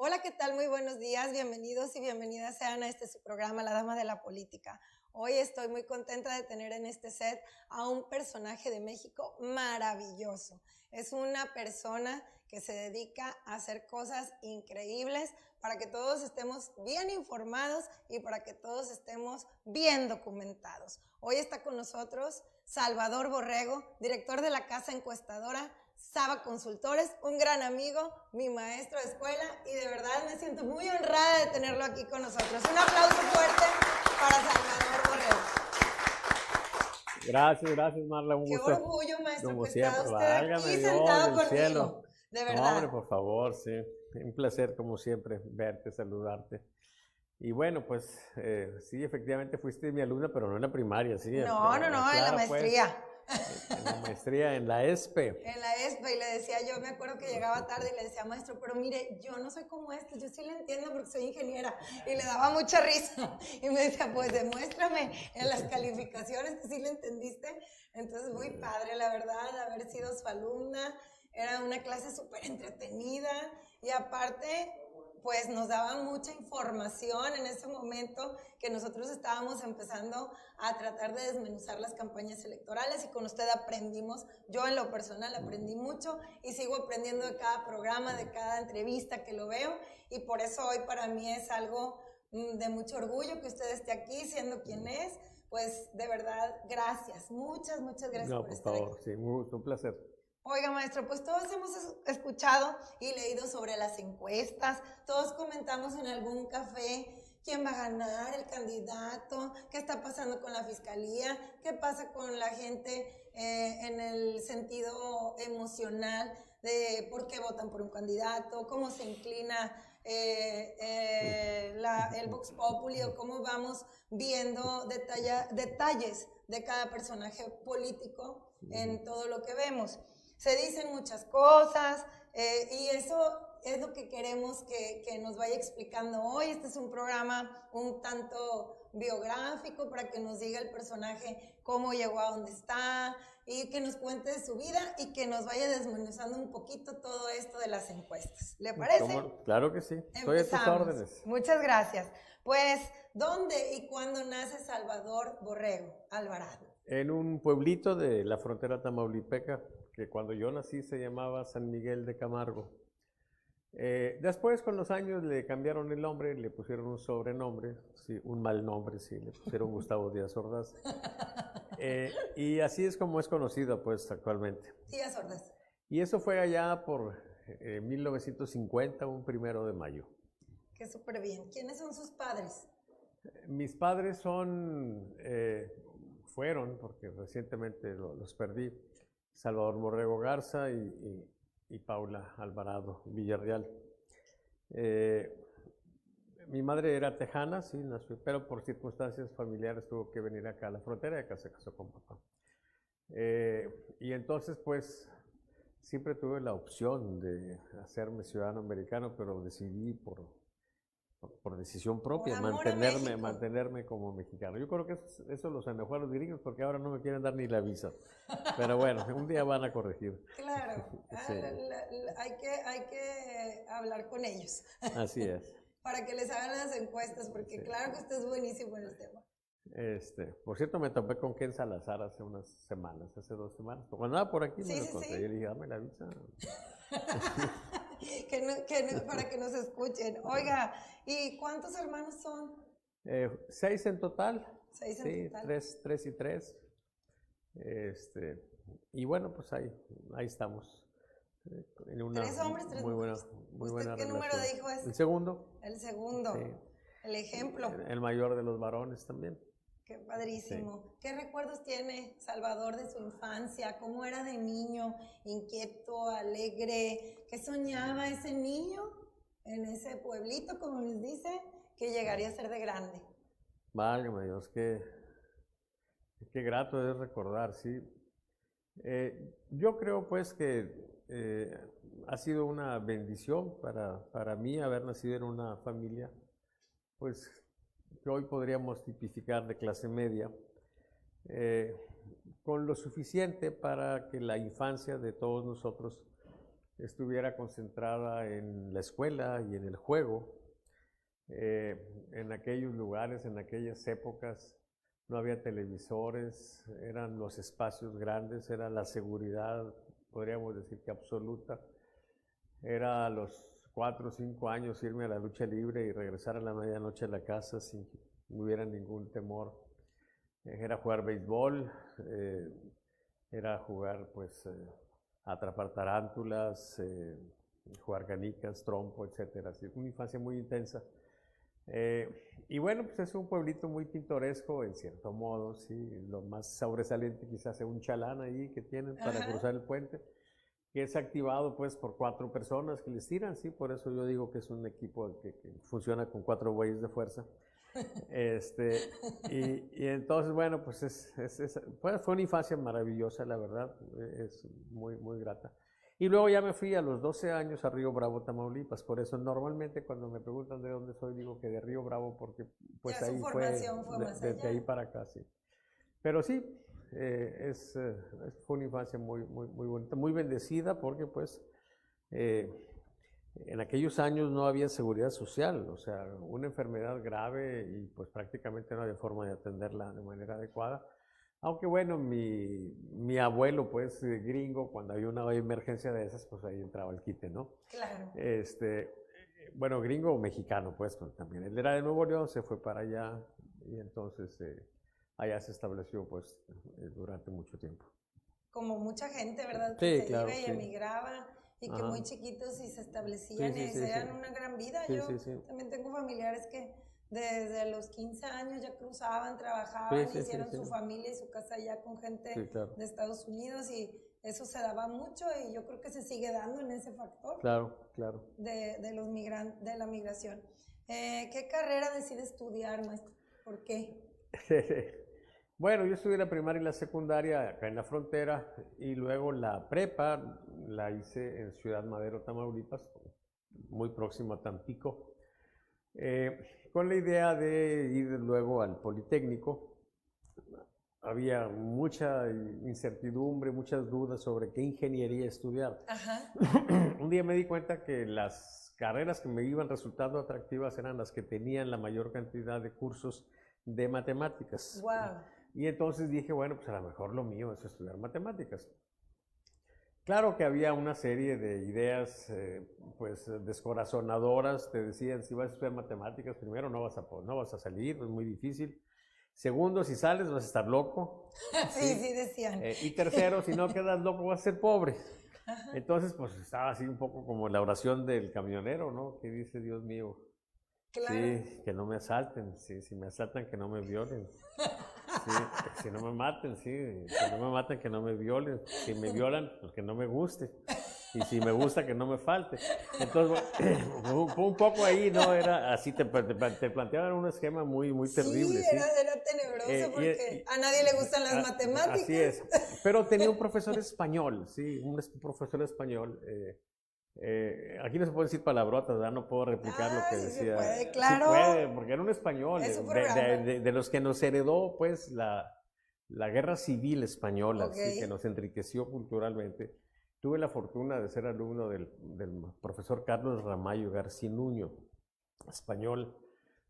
Hola, ¿qué tal? Muy buenos días, bienvenidos y bienvenidas sean a su programa, La Dama de la Política. Hoy estoy muy contenta de tener en este set a un personaje de México maravilloso. Es una persona que se dedica a hacer cosas increíbles para que todos estemos bien informados y para que todos estemos bien documentados. Hoy está con nosotros Salvador Borrego, director de la Casa Encuestadora Saba Consultores, un gran amigo, mi maestro de escuela, y de verdad me siento muy honrada de tenerlo aquí con nosotros. Un aplauso fuerte para Salvador Borrego. Gracias, Marla, un gusto. Qué orgullo, maestro, como que siempre, está usted aquí sentado conmigo. Cielo. De verdad. No, hombre, por favor, sí. Un placer, como siempre, verte, saludarte. Y bueno, pues, sí, efectivamente fuiste mi alumna, pero no en la primaria, sí. No, en la maestría. En la maestría, en la ESPE. En la ESPE, y le decía yo, me acuerdo que llegaba tarde y le decía, maestro, pero mire, yo no soy como yo sí le entiendo porque soy ingeniera, y le daba mucha risa, y me decía, pues demuéstrame en las calificaciones que sí le entendiste. Entonces, muy padre, la verdad, haber sido su alumna. Era una clase súper entretenida, y aparte, pues nos daban mucha información en ese momento que nosotros estábamos empezando a tratar de desmenuzar las campañas electorales, y con usted aprendimos. Yo en lo personal aprendí mucho y sigo aprendiendo de cada programa, de cada entrevista que lo veo, y por eso hoy para mí es algo de mucho orgullo que usted esté aquí siendo quien es. Pues de verdad, gracias, muchas gracias por estar favor, aquí. Sí, un placer. Oiga, maestro, pues todos hemos escuchado y leído sobre las encuestas, todos comentamos en algún café quién va a ganar, el candidato, qué está pasando con la fiscalía, qué pasa con la gente en el sentido emocional de por qué votan por un candidato, cómo se inclina el Vox Populi, o cómo vamos viendo detalles de cada personaje político en todo lo que vemos. Se dicen muchas cosas y eso es lo que queremos que nos vaya explicando hoy. Este es un programa un tanto biográfico para que nos diga el personaje cómo llegó a donde está y que nos cuente de su vida y que nos vaya desmenuzando un poquito todo esto de las encuestas. ¿Le parece? Claro que sí. Estoy a tus órdenes. Muchas gracias. Pues, ¿dónde y cuándo nace Salvador Borrego Alvarado? En un pueblito de la frontera tamaulipeca, que cuando yo nací se llamaba San Miguel de Camargo. Después, con los años, le cambiaron el nombre, le pusieron un sobrenombre, sí, un mal nombre, sí, le pusieron Gustavo Díaz Ordaz. Y así es como es conocido, pues, actualmente. Díaz Ordaz. Y eso fue allá por 1950, un 1 de mayo. Qué súper bien. ¿Quiénes son sus padres? Mis padres fueron, porque recientemente los perdí, Salvador Borrego Garza y Paula Alvarado Villarreal. Mi madre era tejana, sí, nació, pero por circunstancias familiares tuvo que venir acá a la frontera y acá se casó con papá. Y entonces, pues, siempre tuve la opción de hacerme ciudadano americano, pero decidí por decisión propia mantenerme como mexicano. Yo creo que eso los enojó a los gringos porque ahora no me quieren dar ni la visa. Pero bueno, un día van a corregir. Claro, sí. Hay que hablar con ellos. Así es. Para que les hagan las encuestas, porque sí, claro que usted es buenísimo en el tema. Por cierto, me topé con Ken Salazar hace 2 semanas. Cuando andaba por aquí me lo encontré. Sí. Yo le dije, dame la visa. Para que nos escuchen. Oiga, ¿y cuántos hermanos son? 6 en total. 6 en total. 3 y 3. Y bueno, pues ahí estamos. En una 3 hombres, 3 mujeres. Muy buena ¿Qué relación. Número de hijo es? El segundo. El segundo. Sí. El ejemplo. El mayor de los varones también. Qué padrísimo. Sí. ¿Qué recuerdos tiene Salvador de su infancia? ¿Cómo era de niño? ¿Inquieto, alegre? ¿Qué soñaba ese niño en ese pueblito, como les dice, que llegaría a ser de grande? Válgame Dios, qué grato es recordar, sí. Yo creo pues que ha sido una bendición para mí haber nacido en una familia, pues, que hoy podríamos tipificar de clase media, con lo suficiente para que la infancia de todos nosotros estuviera concentrada en la escuela y en el juego. En aquellos lugares, en aquellas épocas, no había televisores, eran los espacios grandes, era la seguridad, podríamos decir que absoluta. Era a los 4 o 5 años irme a la lucha libre y regresar a la medianoche a la casa sin que hubiera ningún temor. Era jugar béisbol, era jugar pues atrapar tarántulas, jugar canicas, trompo, etcétera. Así, una infancia muy intensa. Y bueno, pues es un pueblito muy pintoresco en cierto modo, sí. Lo más sobresaliente quizás sea un chalán ahí que tienen para cruzar el puente, que es activado pues por 4 personas que les tiran, sí. Por eso yo digo que es un equipo que funciona con 4 bueyes de fuerza. Y entonces, bueno, pues fue una infancia maravillosa, la verdad, es muy, muy grata. Y luego ya me fui a los 12 años a Río Bravo, Tamaulipas. Por eso normalmente cuando me preguntan de dónde soy, digo que de Río Bravo, porque pues ya ahí fue desde ahí para acá, sí. Pero sí, fue una infancia muy, muy, muy bonita, muy bendecida, porque pues en aquellos años no había seguridad social, o sea, una enfermedad grave y pues prácticamente no había forma de atenderla de manera adecuada. Aunque bueno, mi abuelo, pues gringo, cuando había una emergencia de esas, pues ahí entraba el quite, ¿no? Claro. Bueno, gringo o mexicano, pues también. Él era de Nuevo León, se fue para allá y entonces allá se estableció, pues, durante mucho tiempo. Como mucha gente, ¿verdad? Que se claro, iba y emigraba y que muy chiquitos y se establecían y se dan una gran vida. Yo también tengo familiares que desde los 15 años ya cruzaban, trabajaban, hicieron su familia y su casa allá con gente de Estados Unidos y eso se daba mucho y yo creo que se sigue dando en ese factor. Claro, claro. De la migración. ¿Qué carrera decide estudiar, maestro? ¿Por qué? Bueno, yo estudié la primaria y la secundaria acá en la frontera y luego la prepa la hice en Ciudad Madero, Tamaulipas, muy próximo a Tampico. Con la idea de ir luego al Politécnico. Había mucha incertidumbre, muchas dudas sobre qué ingeniería estudiar. Un día me di cuenta que las carreras que me iban resultando atractivas eran las que tenían la mayor cantidad de cursos de matemáticas. Wow. Y entonces dije, bueno, pues a lo mejor lo mío es estudiar matemáticas. Claro que había una serie de ideas pues descorazonadoras, te decían, si vas a estudiar matemáticas, primero no vas a salir, es muy difícil. Segundo, si sales vas a estar loco. Sí, decían. Y tercero, si no quedas loco vas a ser pobre. Entonces, pues estaba así un poco como la oración del camionero, ¿no? Que dice, Dios mío, claro. Sí, que no me asalten, sí, si me asaltan que no me violen. Sí, si no me maten, sí, que no me maten, que no me violen. Si me violan, pues que no me guste. Y si me gusta, que no me falte. Entonces, un poco ahí, ¿no? Era así, te planteaban un esquema muy, muy terrible. Sí, era tenebroso porque a nadie le gustan las matemáticas. Así es. Pero tenía un profesor español, sí, un profesor español. Aquí no se pueden decir palabrotas, ¿verdad? No puedo replicar lo que decía. Se puede, claro. Sí puede, porque era un español, de los que nos heredó pues la guerra civil española, ¿sí? Que nos enriqueció culturalmente. Tuve la fortuna de ser alumno del profesor Carlos Ramallo Garcinuño, español,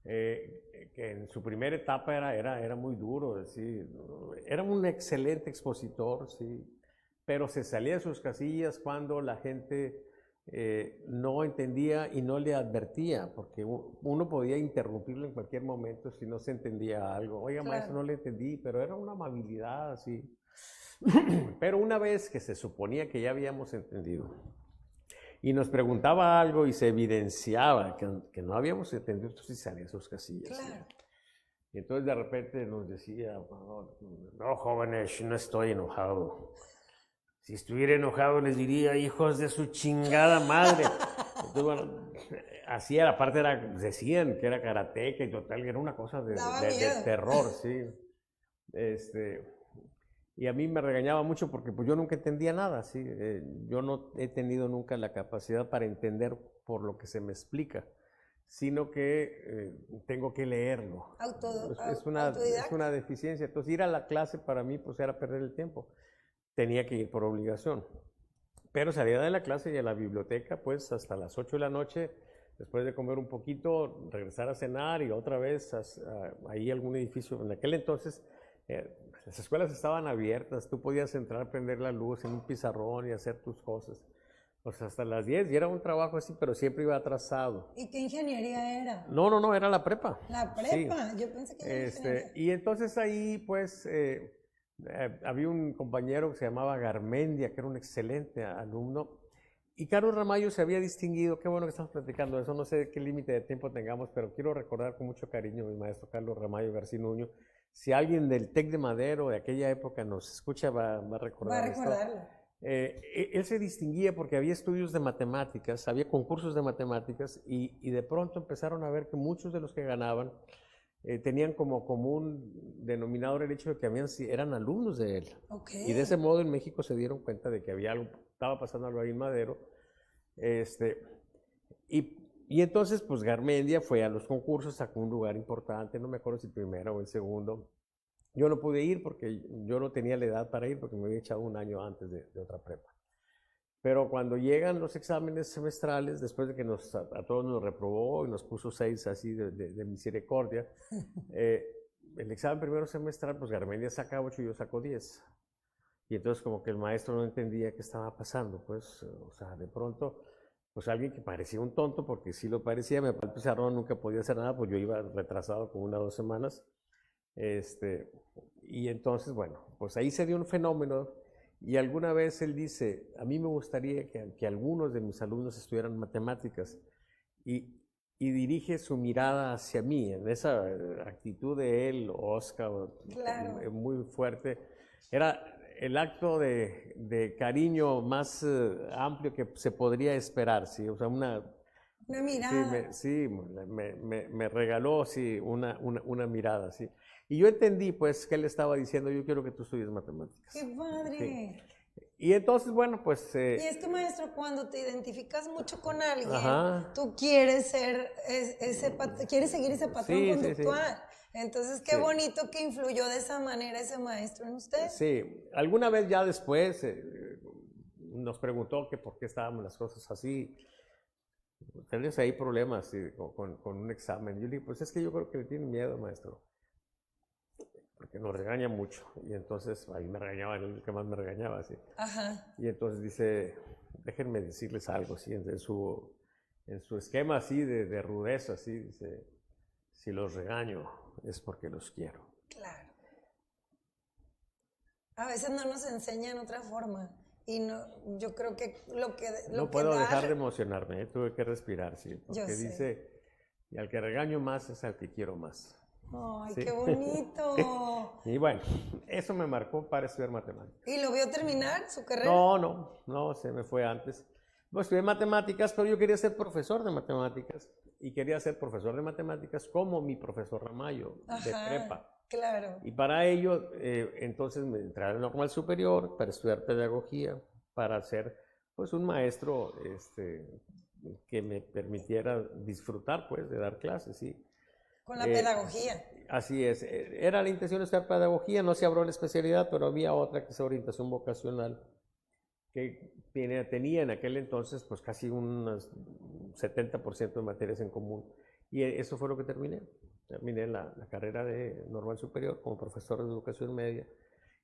que en su primera etapa era muy duro, ¿sí? Era un excelente expositor, ¿sí? Pero se salía de sus casillas cuando la gente no entendía y no le advertía, porque uno podía interrumpirlo en cualquier momento si no se entendía algo. Oiga, maestro, no le entendí, pero era una amabilidad así. Pero una vez que se suponía que ya habíamos entendido y nos preguntaba algo y se evidenciaba que no habíamos entendido, entonces salía de sus casillas. Claro. Y entonces de repente nos decía, no, jóvenes, no estoy enojado. Si estuviera enojado les diría, hijos de su chingada madre. Entonces, bueno, así era, aparte decían que era karateca y total, era una cosa de terror, sí. Y a mí me regañaba mucho porque pues yo nunca entendía nada, ¿sí? Yo no he tenido nunca la capacidad para entender por lo que se me explica, sino que tengo que leerlo. Es una deficiencia. Entonces ir a la clase para mí pues era perder el tiempo. Tenía que ir por obligación. pero salía de la clase y a la biblioteca pues hasta las 8 de la noche, después de comer un poquito, regresar a cenar y otra vez ahí algún edificio. En aquel entonces las escuelas estaban abiertas, tú podías entrar, prender la luz en un pizarrón y hacer tus cosas. O sea, hasta las 10 y era un trabajo así, pero siempre iba atrasado. ¿Y qué ingeniería era? No, era la prepa. La prepa, sí. Yo pensé que era ingeniería. Y entonces ahí pues había un compañero que se llamaba Garmendia, que era un excelente alumno, y Carlos Ramallo se había distinguido. Qué bueno que estamos platicando eso, no sé qué límite de tiempo tengamos, pero quiero recordar con mucho cariño a mi maestro Carlos Ramallo García Nuño. Si alguien del TEC de Madero de aquella época nos escucha, va a recordar. Va a recordarlo. Él se distinguía porque había estudios de matemáticas, había concursos de matemáticas, y de pronto empezaron a ver que muchos de los que ganaban tenían como común denominador el hecho de que eran alumnos de él. Okay. Y de ese modo en México se dieron cuenta de que había algo, estaba pasando algo ahí en Madero. Y entonces pues Garmendia fue a los concursos, sacó un lugar importante, no me acuerdo si el primero o el segundo. Yo no pude ir porque yo no tenía la edad para ir, porque me había echado un año antes de otra prepa. Pero cuando llegan los exámenes semestrales, después de que a todos nos reprobó y nos puso 6 así de misericordia, el examen primero semestral, pues Garmendia saca 8 y yo saco 10. Y entonces como que el maestro no entendía qué estaba pasando, pues, o sea, de pronto, pues alguien que parecía un tonto, porque sí lo parecía, me parece pizarrón, nunca podía hacer nada, pues yo iba retrasado como 1 o 2 semanas. Y entonces, bueno, pues ahí se dio un fenómeno, y alguna vez él dice, a mí me gustaría que algunos de mis alumnos estudiaran matemáticas, y dirige su mirada hacia mí, en esa actitud de él, Oscar, claro, muy fuerte. Era el acto de cariño más amplio que se podría esperar, ¿sí? O sea, una mirada. Sí, me regaló, sí, una mirada, sí. Y yo entendí, pues, que él estaba diciendo, yo quiero que tú estudies matemáticas. ¡Qué padre! Sí. Y entonces, bueno, pues... y es que, maestro, cuando te identificas mucho con alguien, ajá. tú quieres quieres seguir ese patrón conductual. Sí. Entonces, qué bonito que influyó de esa manera ese maestro en usted. Sí, alguna vez ya después nos preguntó que por qué estábamos las cosas así. ¿Tenés ahí problemas con un examen? Yo le dije, pues es que yo creo que le tiene miedo, maestro, porque nos regaña mucho. Y entonces ahí me regañaba, el que más me regañaba, ¿sí? Ajá. Y entonces dice, déjenme decirles algo, ¿sí? En su esquema así de rudeza, así, dice, si los regaño es porque los quiero. Claro. A veces no nos enseñan otra forma. Y no, yo creo que no puedo dejar de emocionarme, tuve que respirar, sí, porque dice, y al que regaño más es al que quiero más. ¡Ay, qué bonito! Y bueno, eso me marcó para estudiar matemáticas. ¿Y lo vio terminar su carrera? No, se me fue antes. Pues estudié matemáticas, pero yo quería ser profesor de matemáticas, y quería ser profesor de matemáticas como mi profesor Ramallo, de prepa. Claro. Y para ello, entonces me entré a la normal superior para estudiar pedagogía, para ser pues un maestro que me permitiera disfrutar pues de dar clases, ¿sí? Con la pedagogía. Así es. Era la intención de estudiar pedagogía, no se abrió la especialidad, pero había otra que es orientación vocacional, que tenía en aquel entonces pues casi un 70% de materias en común. Y eso fue lo que terminé. Terminé la carrera de normal superior como profesor de educación media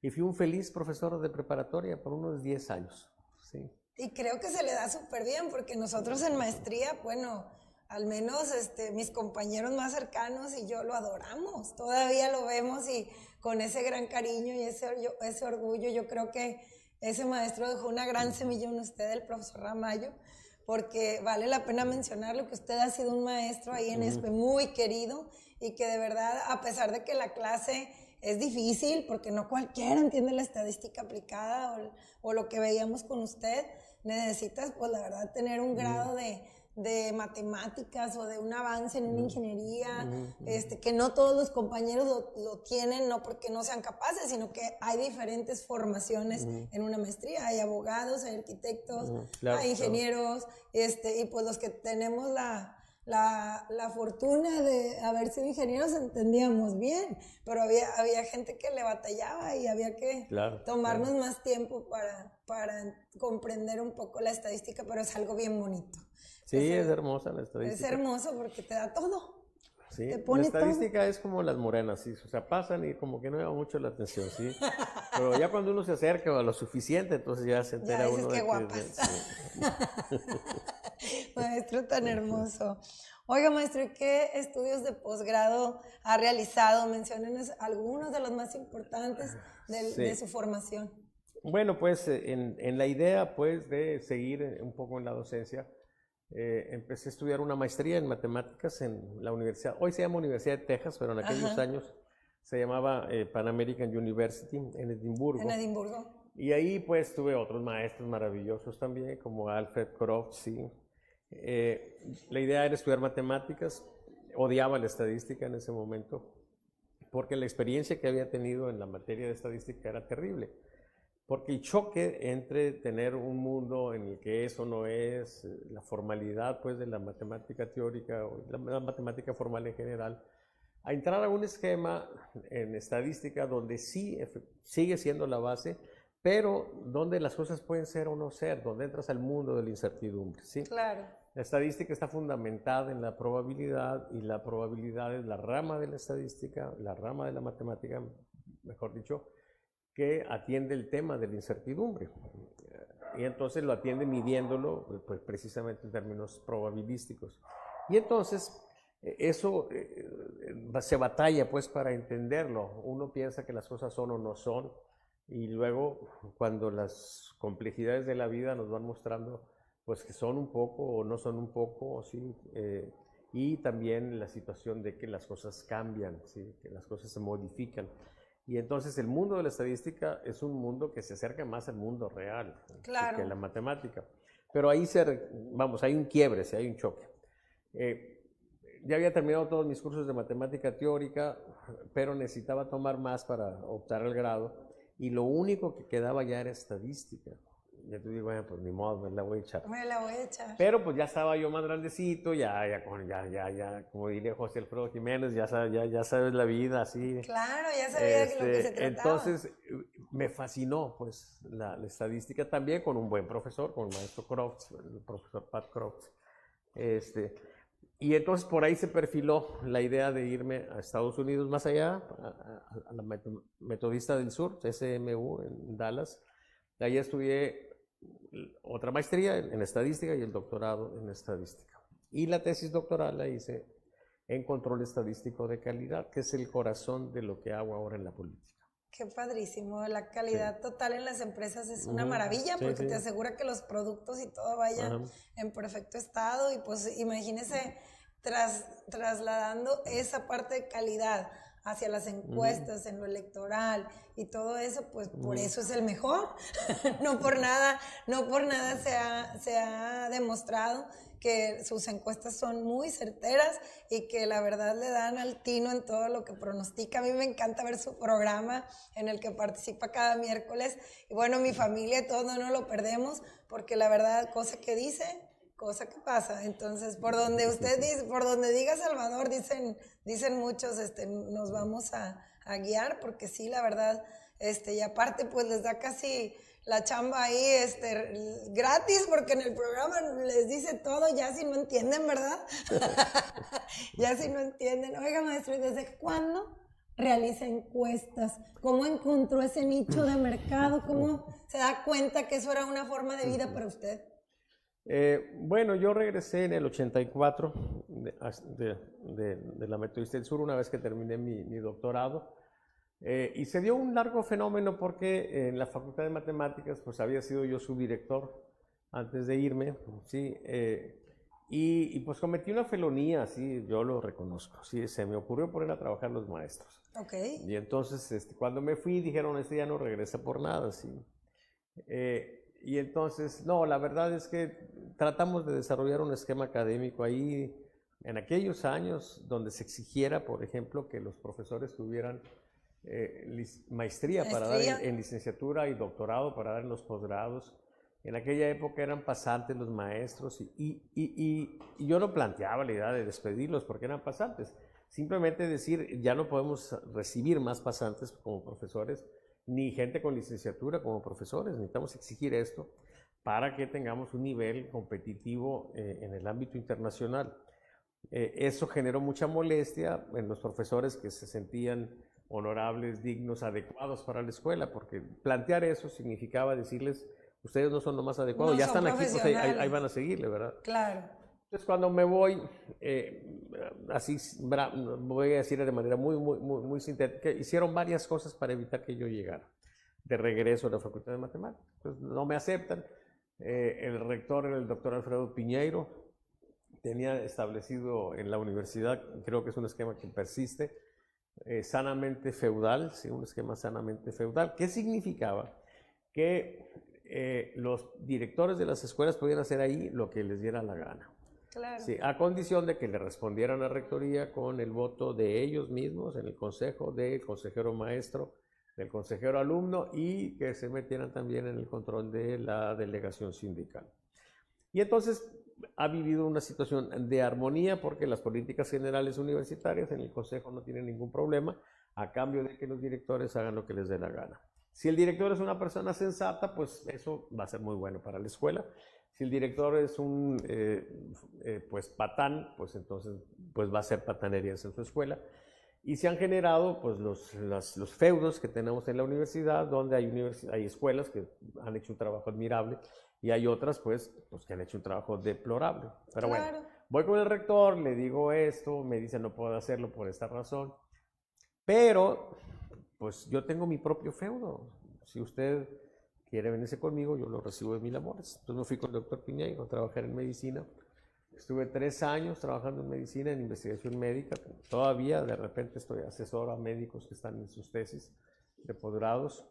y fui un feliz profesor de preparatoria por unos 10 años. Sí. Y creo que se le da súper bien porque nosotros en maestría, bueno, al menos mis compañeros más cercanos y yo lo adoramos, todavía lo vemos y con ese gran cariño y ese orgullo. Yo creo que ese maestro dejó una gran semilla en usted, el profesor Ramallo, porque vale la pena mencionarlo, que usted ha sido un maestro ahí en ESPE muy querido y que de verdad, a pesar de que la clase es difícil, porque no cualquiera entiende la estadística aplicada o lo que veíamos con usted, necesitas, pues la verdad, tener un grado de matemáticas o de un avance en una ingeniería, que no todos los compañeros lo tienen, no porque no sean capaces, sino que hay diferentes formaciones en una maestría. Hay abogados, hay arquitectos, hay ingenieros, y pues los que tenemos la fortuna de haber sido ingenieros entendíamos bien, pero había gente que le batallaba y había que tomarnos más tiempo para comprender un poco la estadística, pero es algo bien bonito. Sí, es hermosa la estadística. Es hermoso porque te da todo. Sí, la estadística es como las morenas, ¿sí? O sea, pasan y como que no llama mucho la atención, ¿sí? Pero ya cuando uno se acerca a lo suficiente, entonces ya se entera uno de que guapas. Maestro tan hermoso. Oiga, maestro, ¿qué estudios de posgrado ha realizado? Menciónenos algunos de los más importantes de su formación. Bueno, pues en la idea pues de seguir un poco en la docencia, empecé a estudiar una maestría en matemáticas en la universidad, hoy se llama Universidad de Texas, pero en aquellos años se llamaba Pan American University en Edimburgo. En Edimburgo. Y ahí pues tuve otros maestros maravillosos también, como Alfred Croft, sí. La idea era estudiar matemáticas, odiaba la estadística en ese momento, porque la experiencia que había tenido en la materia de estadística era terrible. Porque el choque entre tener un mundo en el que eso no es, la formalidad pues de la matemática teórica o la matemática formal en general, a entrar a un esquema en estadística donde sí sigue siendo la base, pero donde las cosas pueden ser o no ser, donde entras al mundo de la incertidumbre, ¿sí? Claro. La estadística está fundamentada en la probabilidad y la probabilidad es la rama de la estadística, la rama de la matemática, mejor dicho, que atiende el tema de la incertidumbre. Y entonces lo atiende midiéndolo pues, precisamente en términos probabilísticos. Y entonces eso se batalla pues para entenderlo. Uno piensa que las cosas son o no son y luego cuando las complejidades de la vida nos van mostrando pues que son un poco o no son un poco, ¿sí? Y también la situación de que las cosas cambian, ¿sí? Que las cosas se modifican. Y entonces el mundo de la estadística es un mundo que se acerca más al mundo real, claro, que la matemática. Pero ahí hay un quiebre, hay un choque. Ya había terminado todos mis cursos de matemática teórica, pero necesitaba tomar más para optar al grado. Y lo único que quedaba ya era estadística. Ya te digo, bueno, pues ni modo, me la voy a echar. Me la voy a echar. Pero pues ya estaba yo más grandecito, ya, como diría José Alfredo Jiménez, ya sabes la vida, así. Claro, ya sabía de lo que se trataba. Entonces, me fascinó, pues, la estadística también con un buen profesor, con el maestro Croft, el profesor Pat Croft. Y entonces por ahí se perfiló la idea de irme a Estados Unidos, más allá, a la Metodista del Sur, SMU, en Dallas. Ahí estudié otra maestría en estadística y el doctorado en estadística. Y la tesis doctoral la hice en control estadístico de calidad, que es el corazón de lo que hago ahora en la política. Qué padrísimo, la calidad total en las empresas es una maravilla porque te asegura que los productos y todo vayan en perfecto estado y pues imagínese trasladando esa parte de calidad hacia las encuestas, en lo electoral y todo eso, pues por eso es el mejor. No por nada se ha demostrado que sus encuestas son muy certeras y que la verdad le dan al tino en todo lo que pronostica. A mí me encanta ver su programa en el que participa cada miércoles y bueno, mi familia y todo no lo perdemos porque la verdad, cosa que dice, cosa que pasa. Entonces, por donde usted dice, por donde diga Salvador, dicen muchos, nos vamos a guiar, porque sí, la verdad, y aparte, pues les da casi la chamba ahí, gratis, porque en el programa les dice todo, ya si no entienden, ¿verdad? Ya si no entienden. Oiga, maestro, ¿y desde cuándo realiza encuestas? ¿Cómo encontró ese nicho de mercado? ¿Cómo se da cuenta que eso era una forma de vida para usted? Bueno, yo regresé en el 84 de la Metodista del Sur una vez que terminé mi doctorado y se dio un largo fenómeno porque en la Facultad de Matemáticas pues había sido yo su director antes de irme, ¿sí? Y pues cometí una felonía, sí, yo lo reconozco, sí, se me ocurrió poner a trabajar los maestros. Okay. Y entonces cuando me fui dijeron, ya no regresa por nada, sí. Y entonces, no, la verdad es que tratamos de desarrollar un esquema académico ahí en aquellos años donde se exigiera, por ejemplo, que los profesores tuvieran maestría para dar en licenciatura y doctorado para dar en los posgrados. En aquella época eran pasantes los maestros y yo no planteaba la idea de despedirlos porque eran pasantes. Simplemente decir, ya no podemos recibir más pasantes como profesores, ni gente con licenciatura como profesores. Necesitamos exigir esto para que tengamos un nivel competitivo en el ámbito internacional. Eso generó mucha molestia en los profesores que se sentían honorables, dignos, adecuados para la escuela, porque plantear eso significaba decirles, ustedes no son lo más adecuados, No ya son están aquí, pues ahí van a seguirle, ¿verdad? Claro. Entonces cuando me voy, así voy a decir de manera muy sintética, hicieron varias cosas para evitar que yo llegara de regreso a la Facultad de Matemáticas. Entonces no me aceptan. El rector era el doctor Alfredo Piñeiro, tenía establecido en la universidad, creo que es un esquema que persiste, sanamente feudal, sí, un esquema sanamente feudal. ¿Qué significaba? Que los directores de las escuelas podían hacer ahí lo que les diera la gana. Claro. Sí, a condición de que le respondieran a la rectoría con el voto de ellos mismos en el consejo, del consejero maestro, del consejero alumno, y que se metieran también en el control de la delegación sindical. Y entonces ha vivido una situación de armonía porque las políticas generales universitarias en el consejo no tienen ningún problema a cambio de que los directores hagan lo que les dé la gana. Si el director es una persona sensata, pues eso va a ser muy bueno para la escuela. Si el director es un pues patán, pues entonces pues va a ser patanerías en su escuela. Y se han generado pues los feudos que tenemos en la universidad, donde hay escuelas que han hecho un trabajo admirable y hay otras pues que han hecho un trabajo deplorable. Pero Claro. bueno, voy con el rector, le digo esto, me dice no puedo hacerlo por esta razón, pero pues yo tengo mi propio feudo. Si usted quiere venirse conmigo, yo lo recibo de mil amores. Entonces me fui con el doctor Piñeiro a trabajar en medicina. Estuve 3 años trabajando en medicina, en investigación médica. Todavía de repente estoy asesor a médicos que están en sus tesis de posgrados.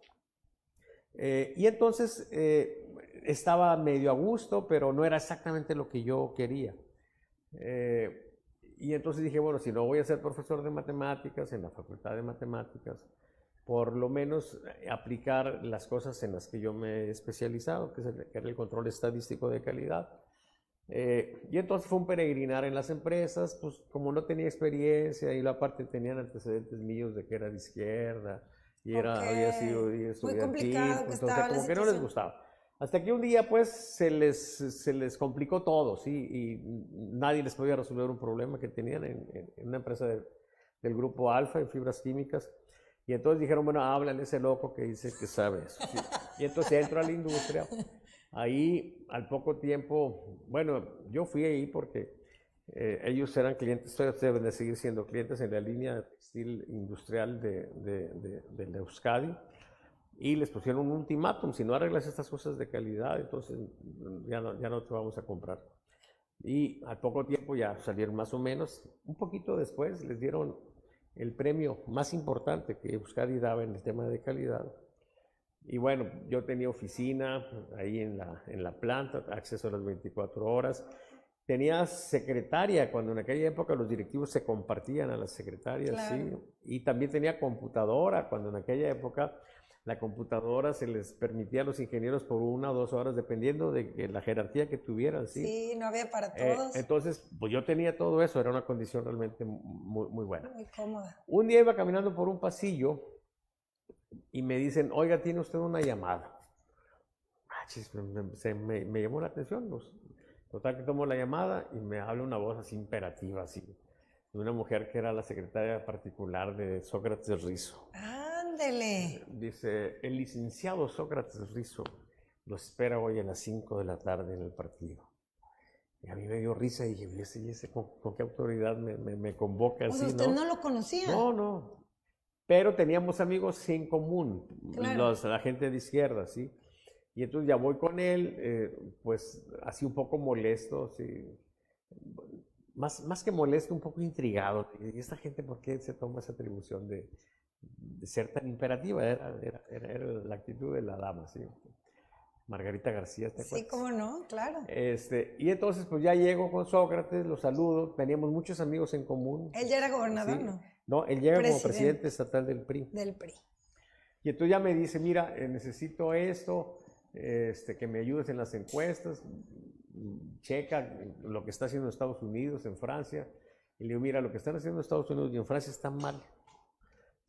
Y entonces estaba medio a gusto, pero no era exactamente lo que yo quería. Y entonces dije, bueno, si no voy a ser profesor de matemáticas en la Facultad de Matemáticas, por lo menos aplicar las cosas en las que yo me he especializado, que era el control estadístico de calidad. Y entonces fue un peregrinar en las empresas, pues como no tenía experiencia y aparte tenían antecedentes míos de que era de izquierda y había sido estudiantil, pues, entonces como que no les gustaba. Hasta que un día pues se les complicó todo, ¿sí? Y nadie les podía resolver un problema que tenían en una empresa del grupo Alfa, en fibras químicas. Y entonces dijeron, bueno, háblale a ese loco que dice que sabe eso. ¿Sí? Y entonces entro a la industria. Ahí, al poco tiempo, bueno, yo fui ahí porque ellos eran clientes, deben de seguir siendo clientes en la línea textil industrial de la Euskadi, y les pusieron un ultimátum: si no arreglas estas cosas de calidad, entonces ya no te vamos a comprar. Y al poco tiempo ya salieron más o menos. Un poquito después les dieron el premio más importante que Euskadi daba en el tema de calidad. Y bueno, yo tenía oficina ahí en la planta, acceso a las 24 horas. Tenía secretaria, cuando en aquella época los directivos se compartían a las secretarias, claro. Sí. Y también tenía computadora, cuando en aquella época la computadora se les permitía a los ingenieros por 1 o 2 horas, dependiendo de la jerarquía que tuvieran, ¿sí? Sí, no había para todos. Entonces, pues yo tenía todo eso, era una condición realmente muy buena. Muy cómoda. Un día iba caminando por un pasillo y me dicen, oiga, tiene usted una llamada. Me llamó la atención. Pues. Total que tomo la llamada y me habla una voz así imperativa, así, de una mujer que era la secretaria particular de Sócrates Rizo. ¡Ándele! Dice, el licenciado Sócrates Rizo lo espera hoy a las 5 de la tarde en el partido. Y a mí me dio risa y dije, ¿con qué autoridad me convoca así? Pues usted no lo conocía. No. Pero teníamos amigos en común, claro. La gente de izquierda, ¿sí? Y entonces ya voy con él, pues así un poco molesto, ¿sí? Más que molesto, un poco intrigado. ¿Y esta gente por qué se toma esa atribución de ser tan imperativa? Era la actitud de la dama, ¿sí? Margarita García, ¿te acuerdas? Sí, cómo no, claro. Y entonces pues ya llego con Sócrates, lo saludo, teníamos muchos amigos en común. Él ya era gobernador, ¿sí? ¿no? No, él llega como presidente estatal del PRI. Del PRI. Y entonces ya me dice, mira, necesito esto, que me ayudes en las encuestas, checa lo que está haciendo en Estados Unidos, en Francia. Y le digo, mira, lo que están haciendo en Estados Unidos y en Francia está mal.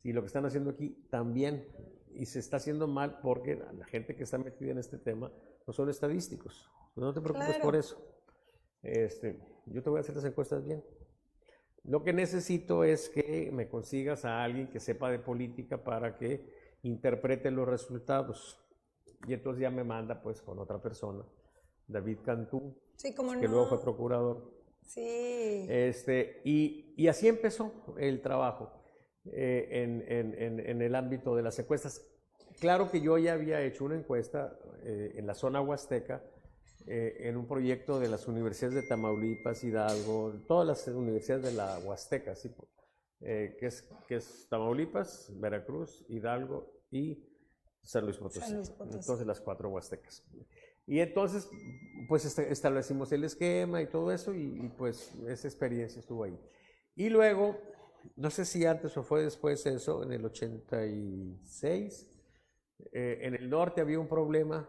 Y lo que están haciendo aquí también. Y se está haciendo mal porque la gente que está metida en este tema no son estadísticos. No te preocupes por eso. Yo te voy a hacer las encuestas bien. Lo que necesito es que me consigas a alguien que sepa de política para que interprete los resultados. Y entonces ya me manda pues con otra persona, David Cantú, sí, como que luego fue procurador. Sí. Y así empezó el trabajo en el ámbito de las encuestas. Claro que yo ya había hecho una encuesta en la zona huasteca, en un proyecto de las universidades de Tamaulipas, Hidalgo, todas las universidades de la Huasteca, ¿sí? Que es Tamaulipas, Veracruz, Hidalgo y San Luis Potosí. Entonces las 4 huastecas. Y entonces, pues establecimos el esquema y todo eso y pues esa experiencia estuvo ahí. Y luego, no sé si antes o fue después eso, en el 86, en el norte había un problema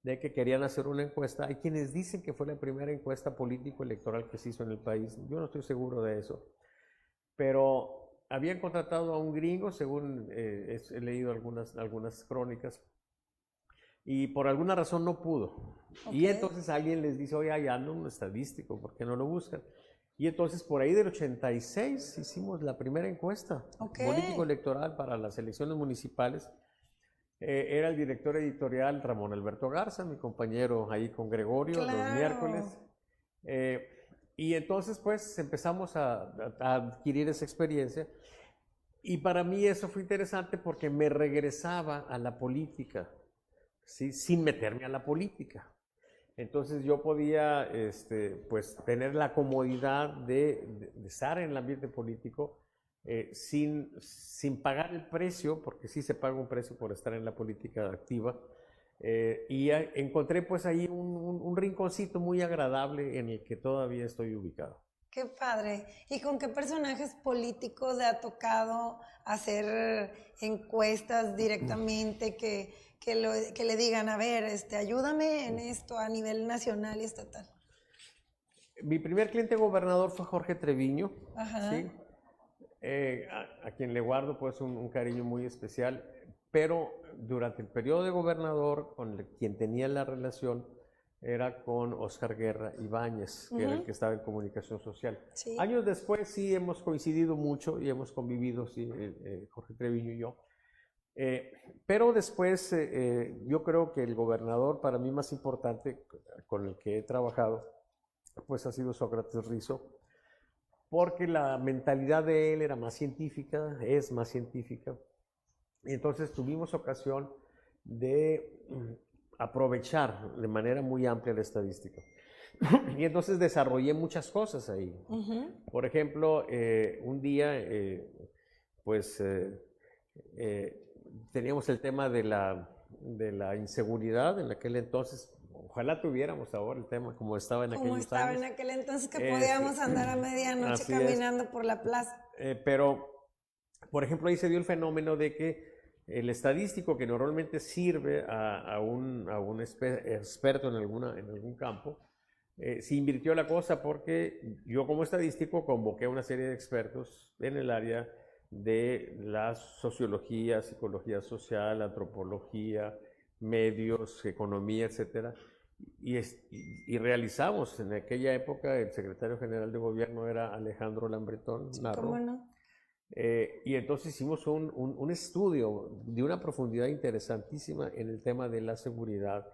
de que querían hacer una encuesta. Hay quienes dicen que fue la primera encuesta político-electoral que se hizo en el país. Yo no estoy seguro de eso. Pero habían contratado a un gringo, según he leído algunas crónicas, y por alguna razón no pudo. Okay. Y entonces alguien les dice, oye, hay ando un estadístico, ¿por qué no lo buscan? Y entonces por ahí del 86 hicimos la primera encuesta político-electoral para las elecciones municipales. Era el director editorial Ramón Alberto Garza, mi compañero ahí con Gregorio, los miércoles. Y entonces pues empezamos a adquirir esa experiencia y para mí eso fue interesante porque me regresaba a la política, ¿sí? Sin meterme a la política. Entonces yo podía pues tener la comodidad de estar en el ambiente político sin pagar el precio, porque sí se paga un precio por estar en la política activa. Y encontré pues ahí un rinconcito muy agradable en el que todavía estoy ubicado. Qué padre. ¿Y con qué personajes políticos le ha tocado hacer encuestas directamente que le digan, a ver, ayúdame en esto a nivel nacional y estatal? Mi primer cliente gobernador fue Jorge Treviño, Ajá. ¿sí? A quien le guardo pues un cariño muy especial. Pero durante el periodo de gobernador, con quien tenía la relación era con Óscar Guerra Ibáñez, que era el que estaba en comunicación social. Sí. Años después sí hemos coincidido mucho y hemos convivido, sí, Jorge Treviño y yo. Pero después yo creo que el gobernador para mí más importante con el que he trabajado, pues ha sido Sócrates Rizo, porque la mentalidad de él era más científica, es más científica. Y entonces tuvimos ocasión de aprovechar de manera muy amplia la estadística. Y entonces desarrollé muchas cosas ahí. Por ejemplo, un día, teníamos el tema de la inseguridad en aquel entonces. Ojalá tuviéramos ahora el tema como estaba en aquellos años. Como estaba en aquel entonces que podíamos andar a medianoche caminando por la plaza. Pero, por ejemplo, ahí se dio el fenómeno de que el estadístico que normalmente sirve a un experto en algún campo, se invirtió la cosa porque yo como estadístico convoqué a una serie de expertos en el área de la sociología, psicología social, antropología, medios, economía, etcétera, y realizamos en aquella época, el secretario general de gobierno era Alejandro Lambretón Narro. ¿Cómo no? Y entonces hicimos un estudio de una profundidad interesantísima en el tema de la seguridad.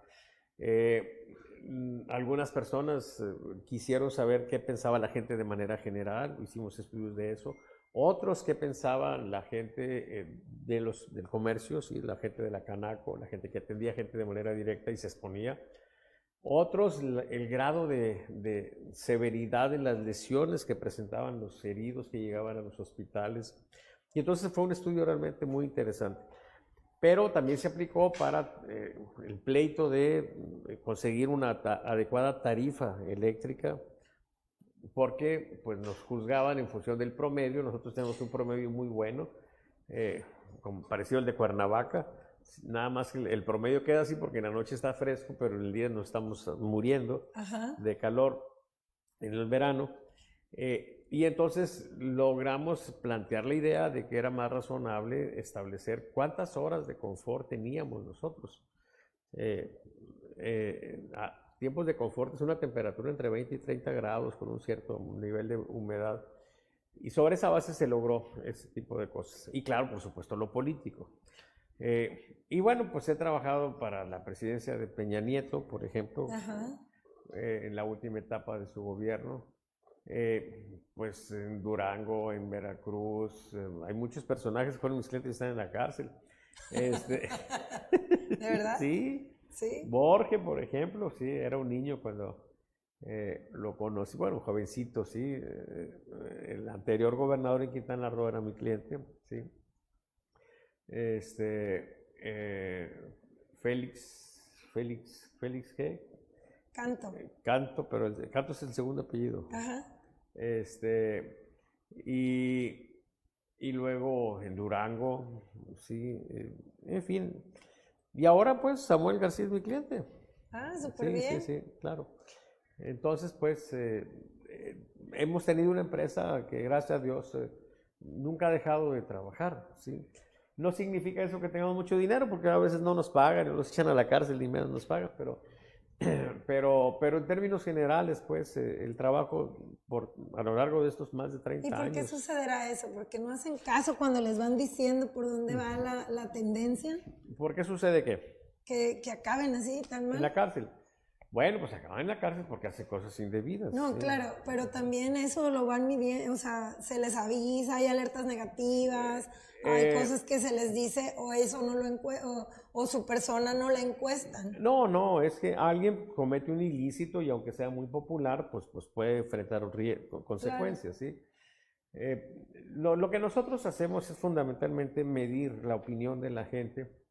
Algunas personas quisieron saber qué pensaba la gente de manera general, hicimos estudios de eso. Otros qué pensaba la gente del comercio, ¿sí? La gente de la Canaco, la gente que atendía gente de manera directa y se exponía. Otros, el grado de severidad de las lesiones que presentaban los heridos que llegaban a los hospitales. Y entonces fue un estudio realmente muy interesante. Pero también se aplicó para el pleito de conseguir una adecuada tarifa eléctrica, porque pues, nos juzgaban en función del promedio. Nosotros tenemos un promedio muy bueno, parecido al de Cuernavaca, Nada más que el promedio queda así porque en la noche está fresco, pero en el día nos estamos muriendo de calor en el verano. Y entonces logramos plantear la idea de que era más razonable establecer cuántas horas de confort teníamos nosotros. Tiempos de confort es una temperatura entre 20 y 30 grados con un cierto nivel de humedad. Y sobre esa base se logró ese tipo de cosas. Y claro, por supuesto, lo político. Y bueno, pues he trabajado para la presidencia de Peña Nieto, por ejemplo, en la última etapa de su gobierno. Pues en Durango, en Veracruz, hay muchos personajes que fueron mis clientes y están en la cárcel. ¿De verdad? Sí. Sí. Borges, por ejemplo, sí, era un niño cuando lo conocí, bueno, un jovencito, sí. El anterior gobernador en Quintana Roo era mi cliente, sí. Félix, ¿qué? Canto. Canto, pero Canto es el segundo apellido. Ajá. Y luego en Durango, sí, en fin. Y ahora pues Samuel García es mi cliente. Ah, súper bien. Sí, claro. Entonces pues hemos tenido una empresa que gracias a Dios nunca ha dejado de trabajar, ¿sí? No significa eso que tengamos mucho dinero, porque a veces no nos pagan, nos echan a la cárcel y menos nos pagan, pero en términos generales, pues, el trabajo a lo largo de estos más de 30 años. ¿Y por qué sucederá eso? ¿Porque no hacen caso cuando les van diciendo por dónde va la tendencia? ¿Por qué sucede qué? Que acaben así, tan mal. En la cárcel. Bueno, pues acaban en la cárcel porque hace cosas indebidas. No, ¿sí? Claro, pero también eso lo van midiendo, o sea, se les avisa, hay alertas negativas, hay cosas que se les dice o eso no lo o su persona no la encuestan. No, es que alguien comete un ilícito y aunque sea muy popular, pues puede enfrentar consecuencias, claro. ¿Sí? Lo que nosotros hacemos es fundamentalmente medir la opinión de la gente,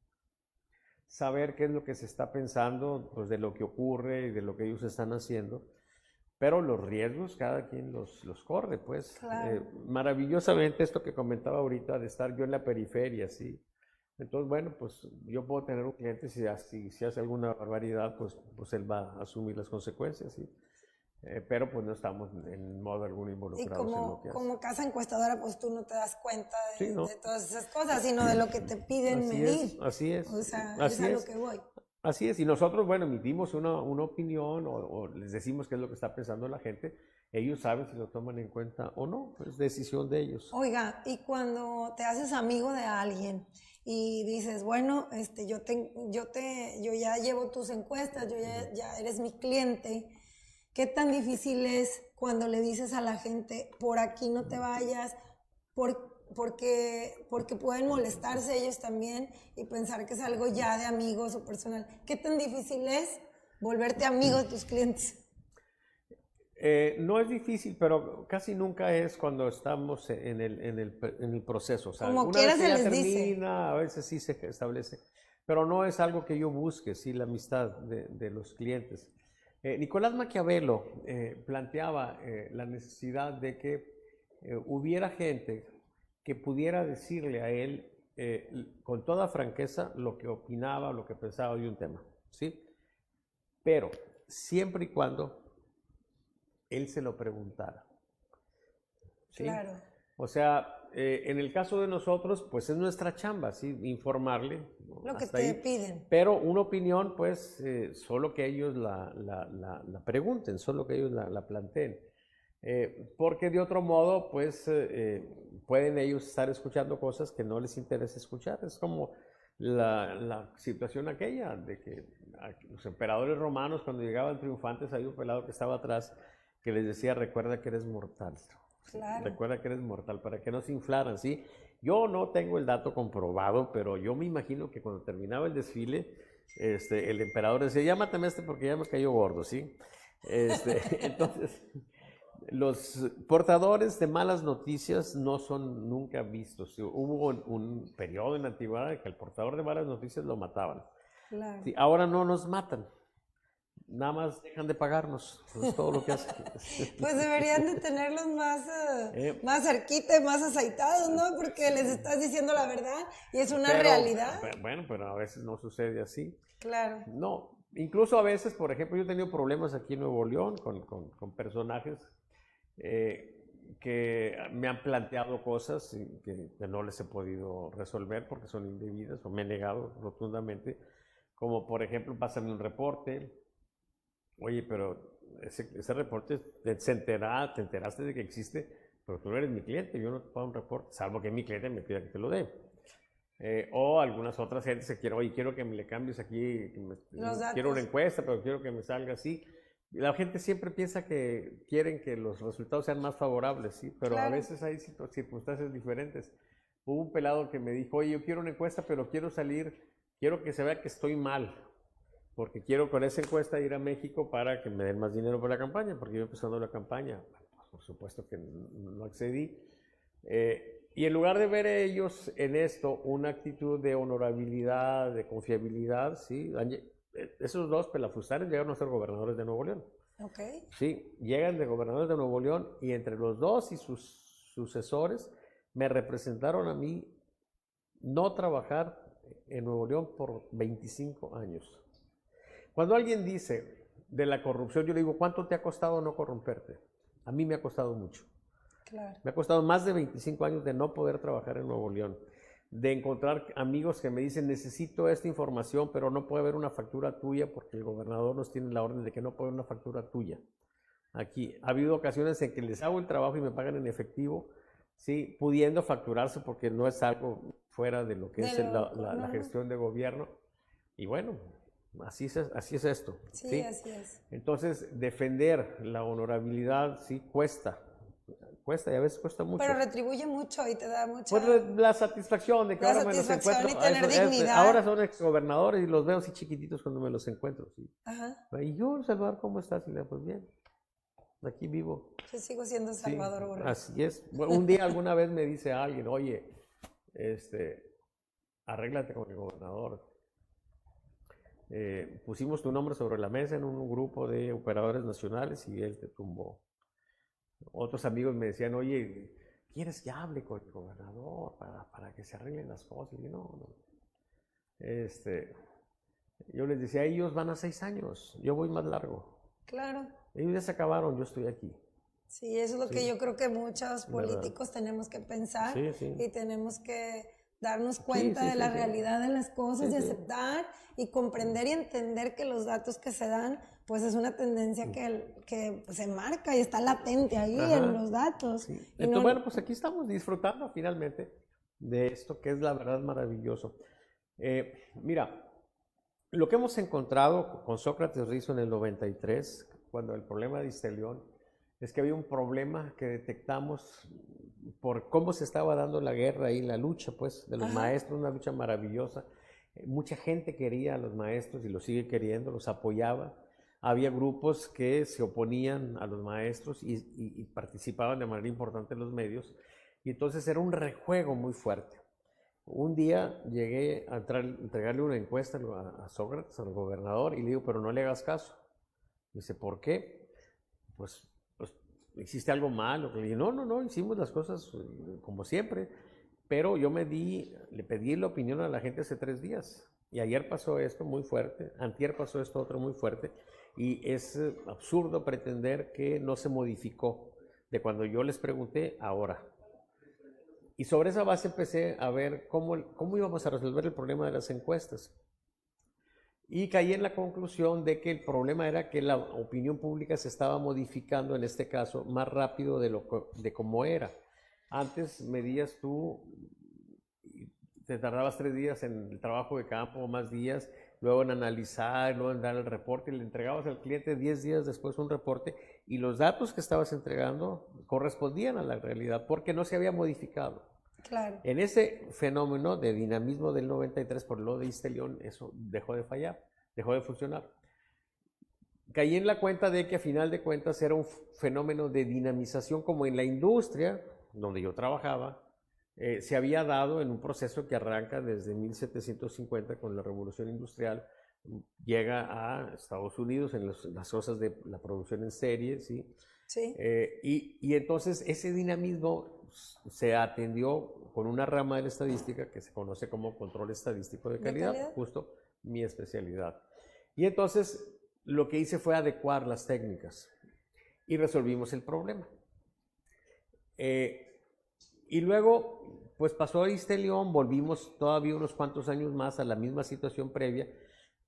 saber qué es lo que se está pensando, pues de lo que ocurre y de lo que ellos están haciendo, pero los riesgos cada quien los corre, pues. Claro. Maravillosamente esto que comentaba ahorita de estar yo en la periferia, ¿sí? Entonces, bueno, pues yo puedo tener un cliente, si hace alguna barbaridad, pues él va a asumir las consecuencias, ¿sí? Pero pues no estamos en modo alguno involucrados en lo que hace. Como casa encuestadora, pues tú no te das cuenta sí, ¿no? de todas esas cosas, sino de lo que te piden medir. Así es. O sea, así es a lo que voy. Así es, y nosotros, bueno, emitimos una opinión o les decimos qué es lo que está pensando la gente. Ellos saben si lo toman en cuenta o no, es decisión de ellos. Oiga, y cuando te haces amigo de alguien y dices, bueno, yo ya llevo tus encuestas, ya eres mi cliente, ¿qué tan difícil es cuando le dices a la gente, por aquí no te vayas, porque pueden molestarse ellos también y pensar que es algo ya de amigos o personal? ¿Qué tan difícil es volverte amigo de tus clientes? No es difícil, pero casi nunca es cuando estamos en el proceso. O sea, como una quiera vez que se ya les termina, dice. A veces sí se establece, pero no es algo que yo busque, sí, la amistad de los clientes. Nicolás Maquiavelo planteaba la necesidad de que hubiera gente que pudiera decirle a él con toda franqueza lo que opinaba, lo que pensaba de un tema, ¿sí? Pero siempre y cuando él se lo preguntara, ¿sí? Claro. O sea, en el caso de nosotros, pues es nuestra chamba, ¿sí? Informarle, ¿no? Lo que Hasta te ahí. piden. Pero una opinión, pues, solo que ellos la pregunten, solo que ellos la planteen. Porque de otro modo, pues, pueden ellos estar escuchando cosas que no les interesa escuchar. Es como la situación aquella de que los emperadores romanos, cuando llegaban triunfantes, había un pelado que estaba atrás que les decía, recuerda que eres mortal. Claro. Recuerda que eres mortal, para que no se inflaran, ¿sí? Yo no tengo el dato comprobado, pero yo me imagino que cuando terminaba el desfile, el emperador decía, ya mátame porque ya me cayó gordo, ¿sí? Entonces, los portadores de malas noticias no son nunca vistos. Hubo un periodo en la antigüedad en que el portador de malas noticias lo mataban. Claro. Sí, ahora no nos matan. nada más dejan de pagarnos, es todo lo que hacen. Pues deberían de tenerlos más cerquita, más aceitados, ¿no? Porque les estás diciendo la verdad y es una realidad. Bueno, pero a veces no sucede así. Claro. No, incluso a veces, por ejemplo, yo he tenido problemas aquí en Nuevo León con personajes que me han planteado cosas que no les he podido resolver porque son indebidas o me he negado rotundamente. Como por ejemplo, pásame un reporte. Oye, pero ese reporte te enteraste de que existe, pero tú no eres mi cliente, yo no te pago un reporte, salvo que mi cliente me pida que te lo dé. O algunas otras gentes que quieren, oye, quiero que me le cambies aquí, quiero una encuesta, pero quiero que me salga así. La gente siempre piensa que quieren que los resultados sean más favorables, ¿sí? Pero claro, a veces hay circunstancias diferentes. Hubo un pelado que me dijo, oye, yo quiero una encuesta, pero quiero que se vea que estoy mal, porque quiero con esa encuesta ir a México para que me den más dinero para la campaña, porque yo empezando la campaña, por supuesto que no accedí. Y en lugar de ver ellos en esto una actitud de honorabilidad, de confiabilidad, ¿sí? Esos dos pelafustanes llegaron a ser gobernadores de Nuevo León. Okay. Sí, llegan de gobernadores de Nuevo León y entre los dos y sus sucesores me representaron a mí no trabajar en Nuevo León por 25 años. Cuando alguien dice de la corrupción, yo le digo, ¿cuánto te ha costado no corromperte? A mí me ha costado mucho. Claro. Me ha costado más de 25 años de no poder trabajar en Nuevo León, de encontrar amigos que me dicen, necesito esta información, pero no puede haber una factura tuya porque el gobernador nos tiene la orden de que no puede haber una factura tuya. Aquí ha habido ocasiones en que les hago el trabajo y me pagan en efectivo, sí, pudiendo facturarse porque no es algo fuera de lo que es la gestión de gobierno. Y bueno, así es esto. Sí, ¿sí? Así es. Entonces, defender la honorabilidad sí cuesta y a veces cuesta mucho. Pero retribuye mucho y te da mucha... Pues la satisfacción de que ahora me los encuentro. Y tener dignidad. Ahora son exgobernadores y los veo así chiquititos cuando me los encuentro. ¿Sí? Ajá. Y yo, Salvador, ¿cómo estás? Y le digo, pues bien, aquí vivo. Yo sigo siendo Salvador Borrell. Así es. Bueno, un día alguna vez me dice alguien, oye, arréglate con el gobernador. Pusimos tu nombre sobre la mesa en un grupo de operadores nacionales y él te tumbó. Otros amigos me decían, oye, ¿quieres que hable con el gobernador para que se arreglen las cosas? Y no. Yo les decía, ellos van a 6 años, yo voy más largo. Claro. Ellos ya se acabaron, yo estoy aquí. Sí, eso es lo que yo creo que muchos políticos tenemos que pensar y tenemos que darnos cuenta de la realidad de las cosas y aceptar y comprender y entender que los datos que se dan pues es una tendencia que se marca y está latente ahí en los datos. Sí. Entonces, bueno, pues aquí estamos disfrutando finalmente de esto que es la verdad maravilloso. Mira, lo que hemos encontrado con Sócrates Rizo en el 93, cuando el problema de Istelión, es que había un problema que detectamos por cómo se estaba dando la guerra y la lucha pues, de los maestros, una lucha maravillosa. Mucha gente quería a los maestros y los sigue queriendo, los apoyaba. Había grupos que se oponían a los maestros y participaban de manera importante en los medios. Y entonces era un rejuego muy fuerte. Un día llegué a entregarle una encuesta a Sócrates, al gobernador, y le digo, pero no le hagas caso. Me dice, ¿por qué? Pues ¿hiciste algo malo? Le dije, no, hicimos las cosas como siempre. Pero yo le pedí la opinión a la gente hace 3 días. Y ayer pasó esto muy fuerte, antier pasó esto otro muy fuerte. Y es absurdo pretender que no se modificó de cuando yo les pregunté ahora. Y sobre esa base empecé a ver cómo íbamos a resolver el problema de las encuestas. Y caí en la conclusión de que el problema era que la opinión pública se estaba modificando, en este caso, más rápido de cómo era. Antes medías tú, te tardabas 3 días en el trabajo de campo, más días, luego en analizar, luego en dar el reporte, y le entregabas al cliente 10 días después un reporte, y los datos que estabas entregando correspondían a la realidad, porque no se había modificado. Claro. En ese fenómeno de dinamismo del 93 por lo de Istelión, eso dejó de fallar, dejó de funcionar. Caí en la cuenta de que a final de cuentas era un fenómeno de dinamización como en la industria, donde yo trabajaba, se había dado en un proceso que arranca desde 1750 con la Revolución Industrial, llega a Estados Unidos en las cosas de la producción en serie, ¿sí? Sí. Y entonces ese dinamismo se atendió con una rama de la estadística que se conoce como control estadístico de calidad, justo mi especialidad. Y entonces lo que hice fue adecuar las técnicas y resolvimos el problema. Y luego, pues pasó Iste León, volvimos todavía unos cuantos años más a la misma situación previa,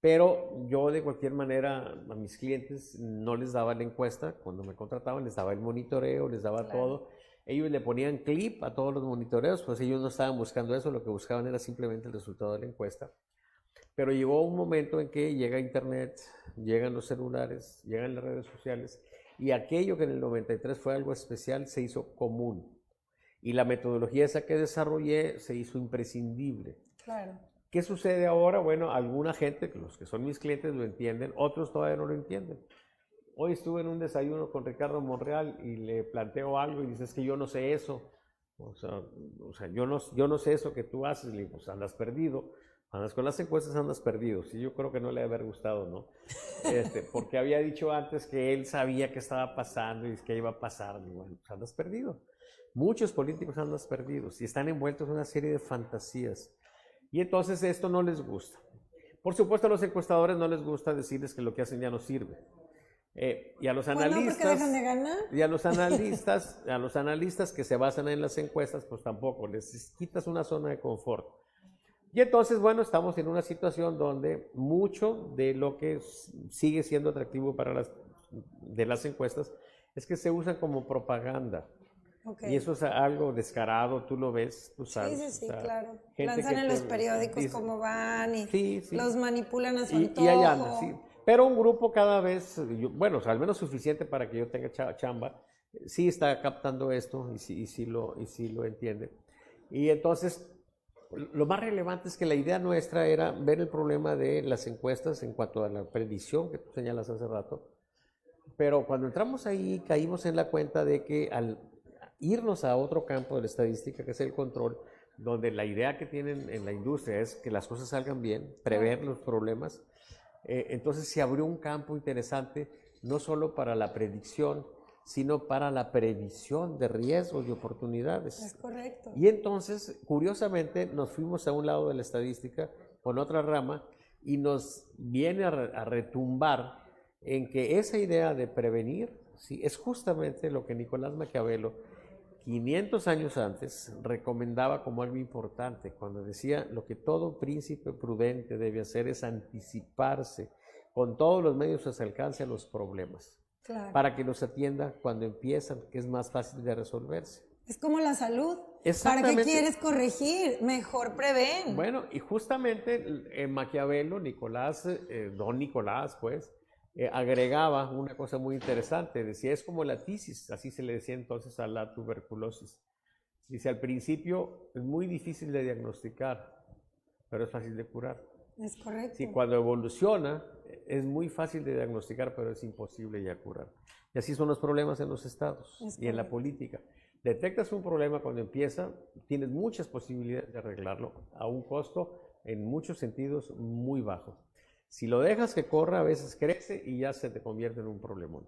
pero yo de cualquier manera a mis clientes no les daba la encuesta, cuando me contrataban les daba el monitoreo, les daba todo. Ellos le ponían clip a todos los monitoreos, pues ellos no estaban buscando eso, lo que buscaban era simplemente el resultado de la encuesta. Pero llegó un momento en que llega Internet, llegan los celulares, llegan las redes sociales, y aquello que en el 93 fue algo especial se hizo común. Y la metodología esa que desarrollé se hizo imprescindible. Claro. ¿Qué sucede ahora? Bueno, alguna gente, los que son mis clientes lo entienden, otros todavía no lo entienden. Hoy estuve en un desayuno con Ricardo Monreal y le planteo algo y dice, es que yo no sé eso. O sea, yo no sé eso que tú haces. Le digo, pues andas perdido. Andas con las encuestas, andas perdido. Sí, yo creo que no le debe haber gustado, ¿no? Porque había dicho antes que él sabía qué estaba pasando y que iba a pasar. Y bueno, pues andas perdido. Muchos políticos andan perdidos y están envueltos en una serie de fantasías. Y entonces esto no les gusta. Por supuesto a los encuestadores no les gusta decirles que lo que hacen ya no sirve. Y a los analistas, porque dejan de ganar. Y a los analistas que se basan en las encuestas, pues tampoco, les quitas una zona de confort. Y entonces, bueno, estamos en una situación donde mucho de lo que sigue siendo atractivo para las encuestas es que se usan como propaganda. Okay. Y eso es algo descarado, tú lo ves, tú sabes. Sí, sí, o sea, claro. Lanzan en los periódicos dice, cómo van y sí. Los manipulan a su antojo. Y ahí anda, sí. Pero un grupo cada vez, bueno, o sea, al menos suficiente para que yo tenga chamba, sí está captando esto y sí lo entiende. Y entonces, lo más relevante es que la idea nuestra era ver el problema de las encuestas en cuanto a la predicción que tú señalas hace rato. Pero cuando entramos ahí, caímos en la cuenta de que al irnos a otro campo de la estadística, que es el control, donde la idea que tienen en la industria es que las cosas salgan bien, prever los problemas, entonces se abrió un campo interesante, no solo para la predicción, sino para la previsión de riesgos y oportunidades. Es correcto. Y entonces, curiosamente, nos fuimos a un lado de la estadística con otra rama y nos viene a retumbar en que esa idea de prevenir, sí, es justamente lo que Nicolás Maquiavelo 500 años antes recomendaba como algo importante, cuando decía lo que todo príncipe prudente debe hacer es anticiparse con todos los medios a su alcance a los problemas, claro, para que los atienda cuando empiezan, que es más fácil de resolverse. Es como la salud. ¿Para qué quieres corregir? Mejor prevén. Bueno, y justamente Maquiavelo, don Nicolás, pues, agregaba una cosa muy interesante, decía, es como la tisis, así se le decía entonces a la tuberculosis. Dice, al principio es muy difícil de diagnosticar, pero es fácil de curar. Es correcto. Sí, cuando evoluciona, es muy fácil de diagnosticar, pero es imposible ya curar. Y así son los problemas en los estados y en la política. Detectas un problema cuando empieza, tienes muchas posibilidades de arreglarlo a un costo, en muchos sentidos, muy bajo. Si lo dejas que corra, a veces crece y ya se te convierte en un problemón.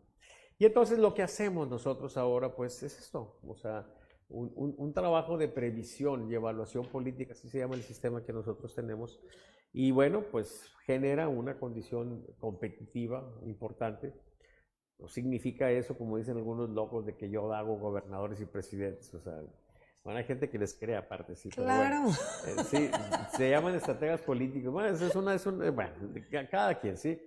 Y entonces lo que hacemos nosotros ahora, pues, es esto. O sea, un trabajo de previsión y evaluación política, así se llama el sistema que nosotros tenemos. Y bueno, pues genera una condición competitiva importante. No significa eso, como dicen algunos locos, de que yo hago gobernadores y presidentes. O sea, bueno, hay gente que les cree aparte, sí. Claro. Pero bueno, sí, se llaman estrategas políticos. Bueno, bueno, cada quien, sí.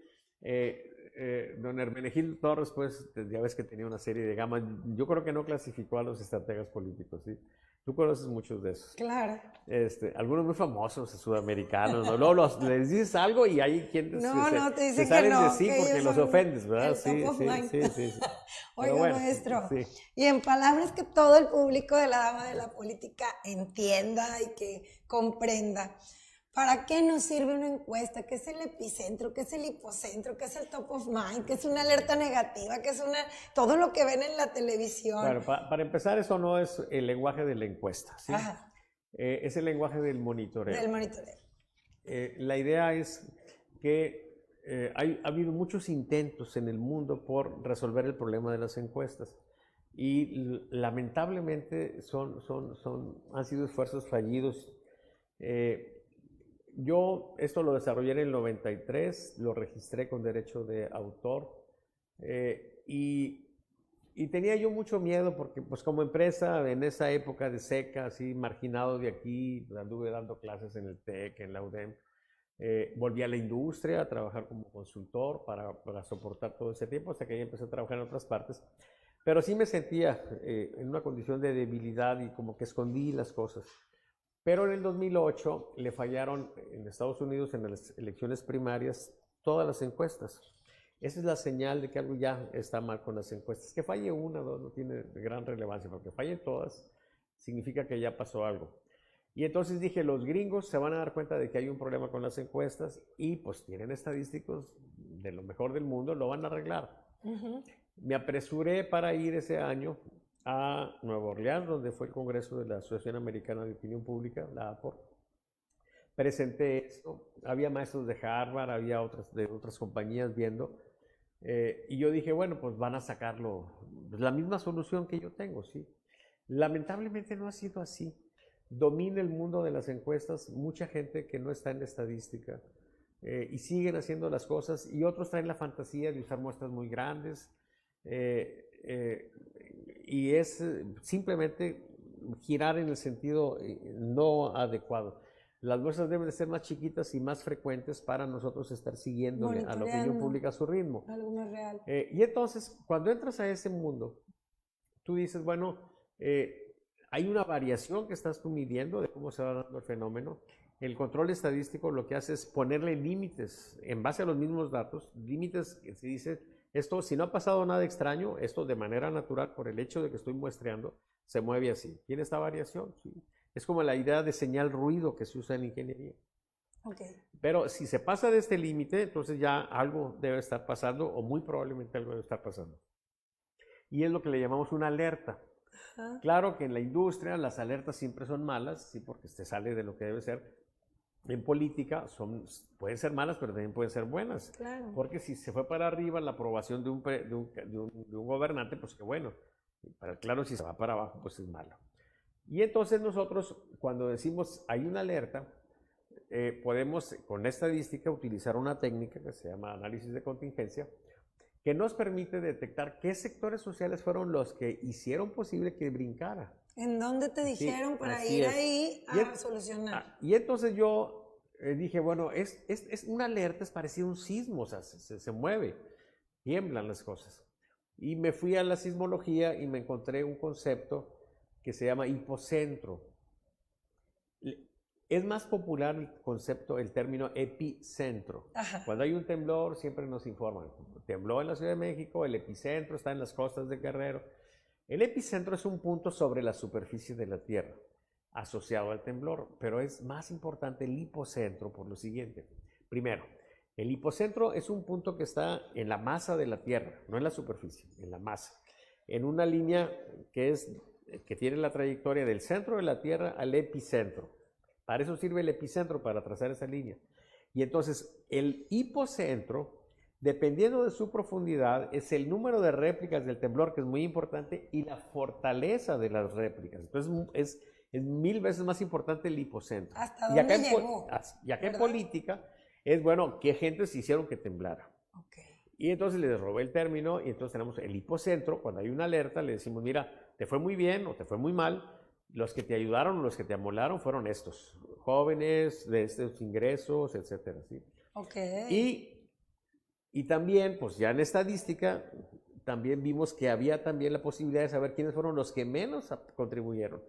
Don Hermenegildo Torres, pues, ya ves que tenía una serie de gamas. Yo creo que no clasificó a los estrategas políticos, ¿sí? Tú conoces muchos de esos. Claro. Algunos muy famosos, sudamericanos, ¿no? Luego les dices algo y hay quienes te dicen se salen que no, de sí porque los ofendes, ¿verdad? Sí. Oiga, bueno, maestro, sí. Y en palabras que todo el público de la dama de la política entienda y que comprenda, ¿para qué nos sirve una encuesta? ¿Qué es el epicentro? ¿Qué es el hipocentro? ¿Qué es el top of mind? ¿Qué es una alerta negativa? ¿Qué es todo lo que ven en la televisión? Bueno, para empezar, eso no es el lenguaje de la encuesta, ¿sí? Es el lenguaje del monitoreo. Del monitoreo. La idea es que ha habido muchos intentos en el mundo por resolver el problema de las encuestas y lamentablemente han sido esfuerzos fallidos. Yo esto lo desarrollé en el 93, lo registré con derecho de autor y tenía yo mucho miedo porque pues como empresa en esa época de seca, así marginado de aquí, anduve dando clases en el TEC, en la UDEM, volví a la industria a trabajar como consultor para soportar todo ese tiempo hasta que ya empecé a trabajar en otras partes. Pero sí me sentía en una condición de debilidad y como que escondí las cosas. Pero en el 2008 le fallaron en Estados Unidos en las elecciones primarias todas las encuestas. Esa es la señal de que algo ya está mal con las encuestas. Que falle una o dos no tiene gran relevancia, porque fallen todas significa que ya pasó algo. Y entonces dije, los gringos se van a dar cuenta de que hay un problema con las encuestas y pues tienen estadísticos de lo mejor del mundo, lo van a arreglar. Me apresuré para ir ese año a Nueva Orleans, donde fue el Congreso de la Asociación Americana de Opinión Pública, la APOR. Presenté esto, había maestros de Harvard, había de otras compañías viendo, y yo dije, bueno, pues van a sacarlo, pues, la misma solución que yo tengo, ¿sí? Lamentablemente no ha sido así. Domina el mundo de las encuestas mucha gente que no está en la estadística y siguen haciendo las cosas y otros traen la fantasía de usar muestras muy grandes y es simplemente girar en el sentido no adecuado. Las muestras deben de ser más chiquitas y más frecuentes para nosotros estar siguiéndole a la opinión pública a su ritmo. Algo más real. Y entonces, cuando entras a ese mundo, tú dices, bueno, hay una variación que estás tú midiendo de cómo se va dando el fenómeno. El control estadístico lo que hace es ponerle límites en base a los mismos datos, límites que se dice, esto si no ha pasado nada extraño, esto de manera natural por el hecho de que estoy muestreando, se mueve así. ¿Tiene esta variación? Sí. Es como la idea de señal ruido que se usa en ingeniería. Okay. Pero si se pasa de este límite, entonces ya algo debe estar pasando o muy probablemente algo debe estar pasando. Y es lo que le llamamos una alerta. Claro que en la industria las alertas siempre son malas, sí, porque se sale de lo que debe ser. En política pueden ser malas, pero también pueden ser buenas. Claro. Porque si se fue para arriba la aprobación de un gobernante, pues qué bueno. Claro, si se va para abajo, pues es malo. Y entonces nosotros, cuando decimos hay una alerta, podemos con la estadística utilizar una técnica que se llama análisis de contingencia, que nos permite detectar qué sectores sociales fueron los que hicieron posible que brincara. ¿En dónde te dijeron para ir ahí a solucionar? Y entonces yo dije, bueno, es una alerta, es parecido a un sismo, o sea, se mueve, tiemblan las cosas. Y me fui a la sismología y me encontré un concepto que se llama hipocentro. Es más popular el concepto, el término epicentro. Ajá. Cuando hay un temblor siempre nos informan, tembló en la Ciudad de México, el epicentro está en las costas de Guerrero. El epicentro es un punto sobre la superficie de la Tierra, asociado al temblor, pero es más importante el hipocentro por lo siguiente. Primero, el hipocentro es un punto que está en la masa de la Tierra, no en la superficie, en la masa, en una línea que tiene la trayectoria del centro de la Tierra al epicentro. Para eso sirve el epicentro, para trazar esa línea. Y entonces el hipocentro, dependiendo de su profundidad, es el número de réplicas del temblor, que es muy importante, y la fortaleza de las réplicas. Entonces es 1000 veces más importante el hipocentro. ¿Hasta dónde llegó? Y acá en política es, bueno, qué gentes hicieron que temblara. Okay. Y entonces les robé el término y entonces tenemos el hipocentro. Cuando hay una alerta le decimos, mira, te fue muy bien o te fue muy mal. Los que te ayudaron o los que te amolaron fueron estos, jóvenes, de estos ingresos, etcétera, ¿sí? Okay. Y también, pues ya en estadística, también vimos que había también la posibilidad de saber quiénes fueron los que menos contribuyeron.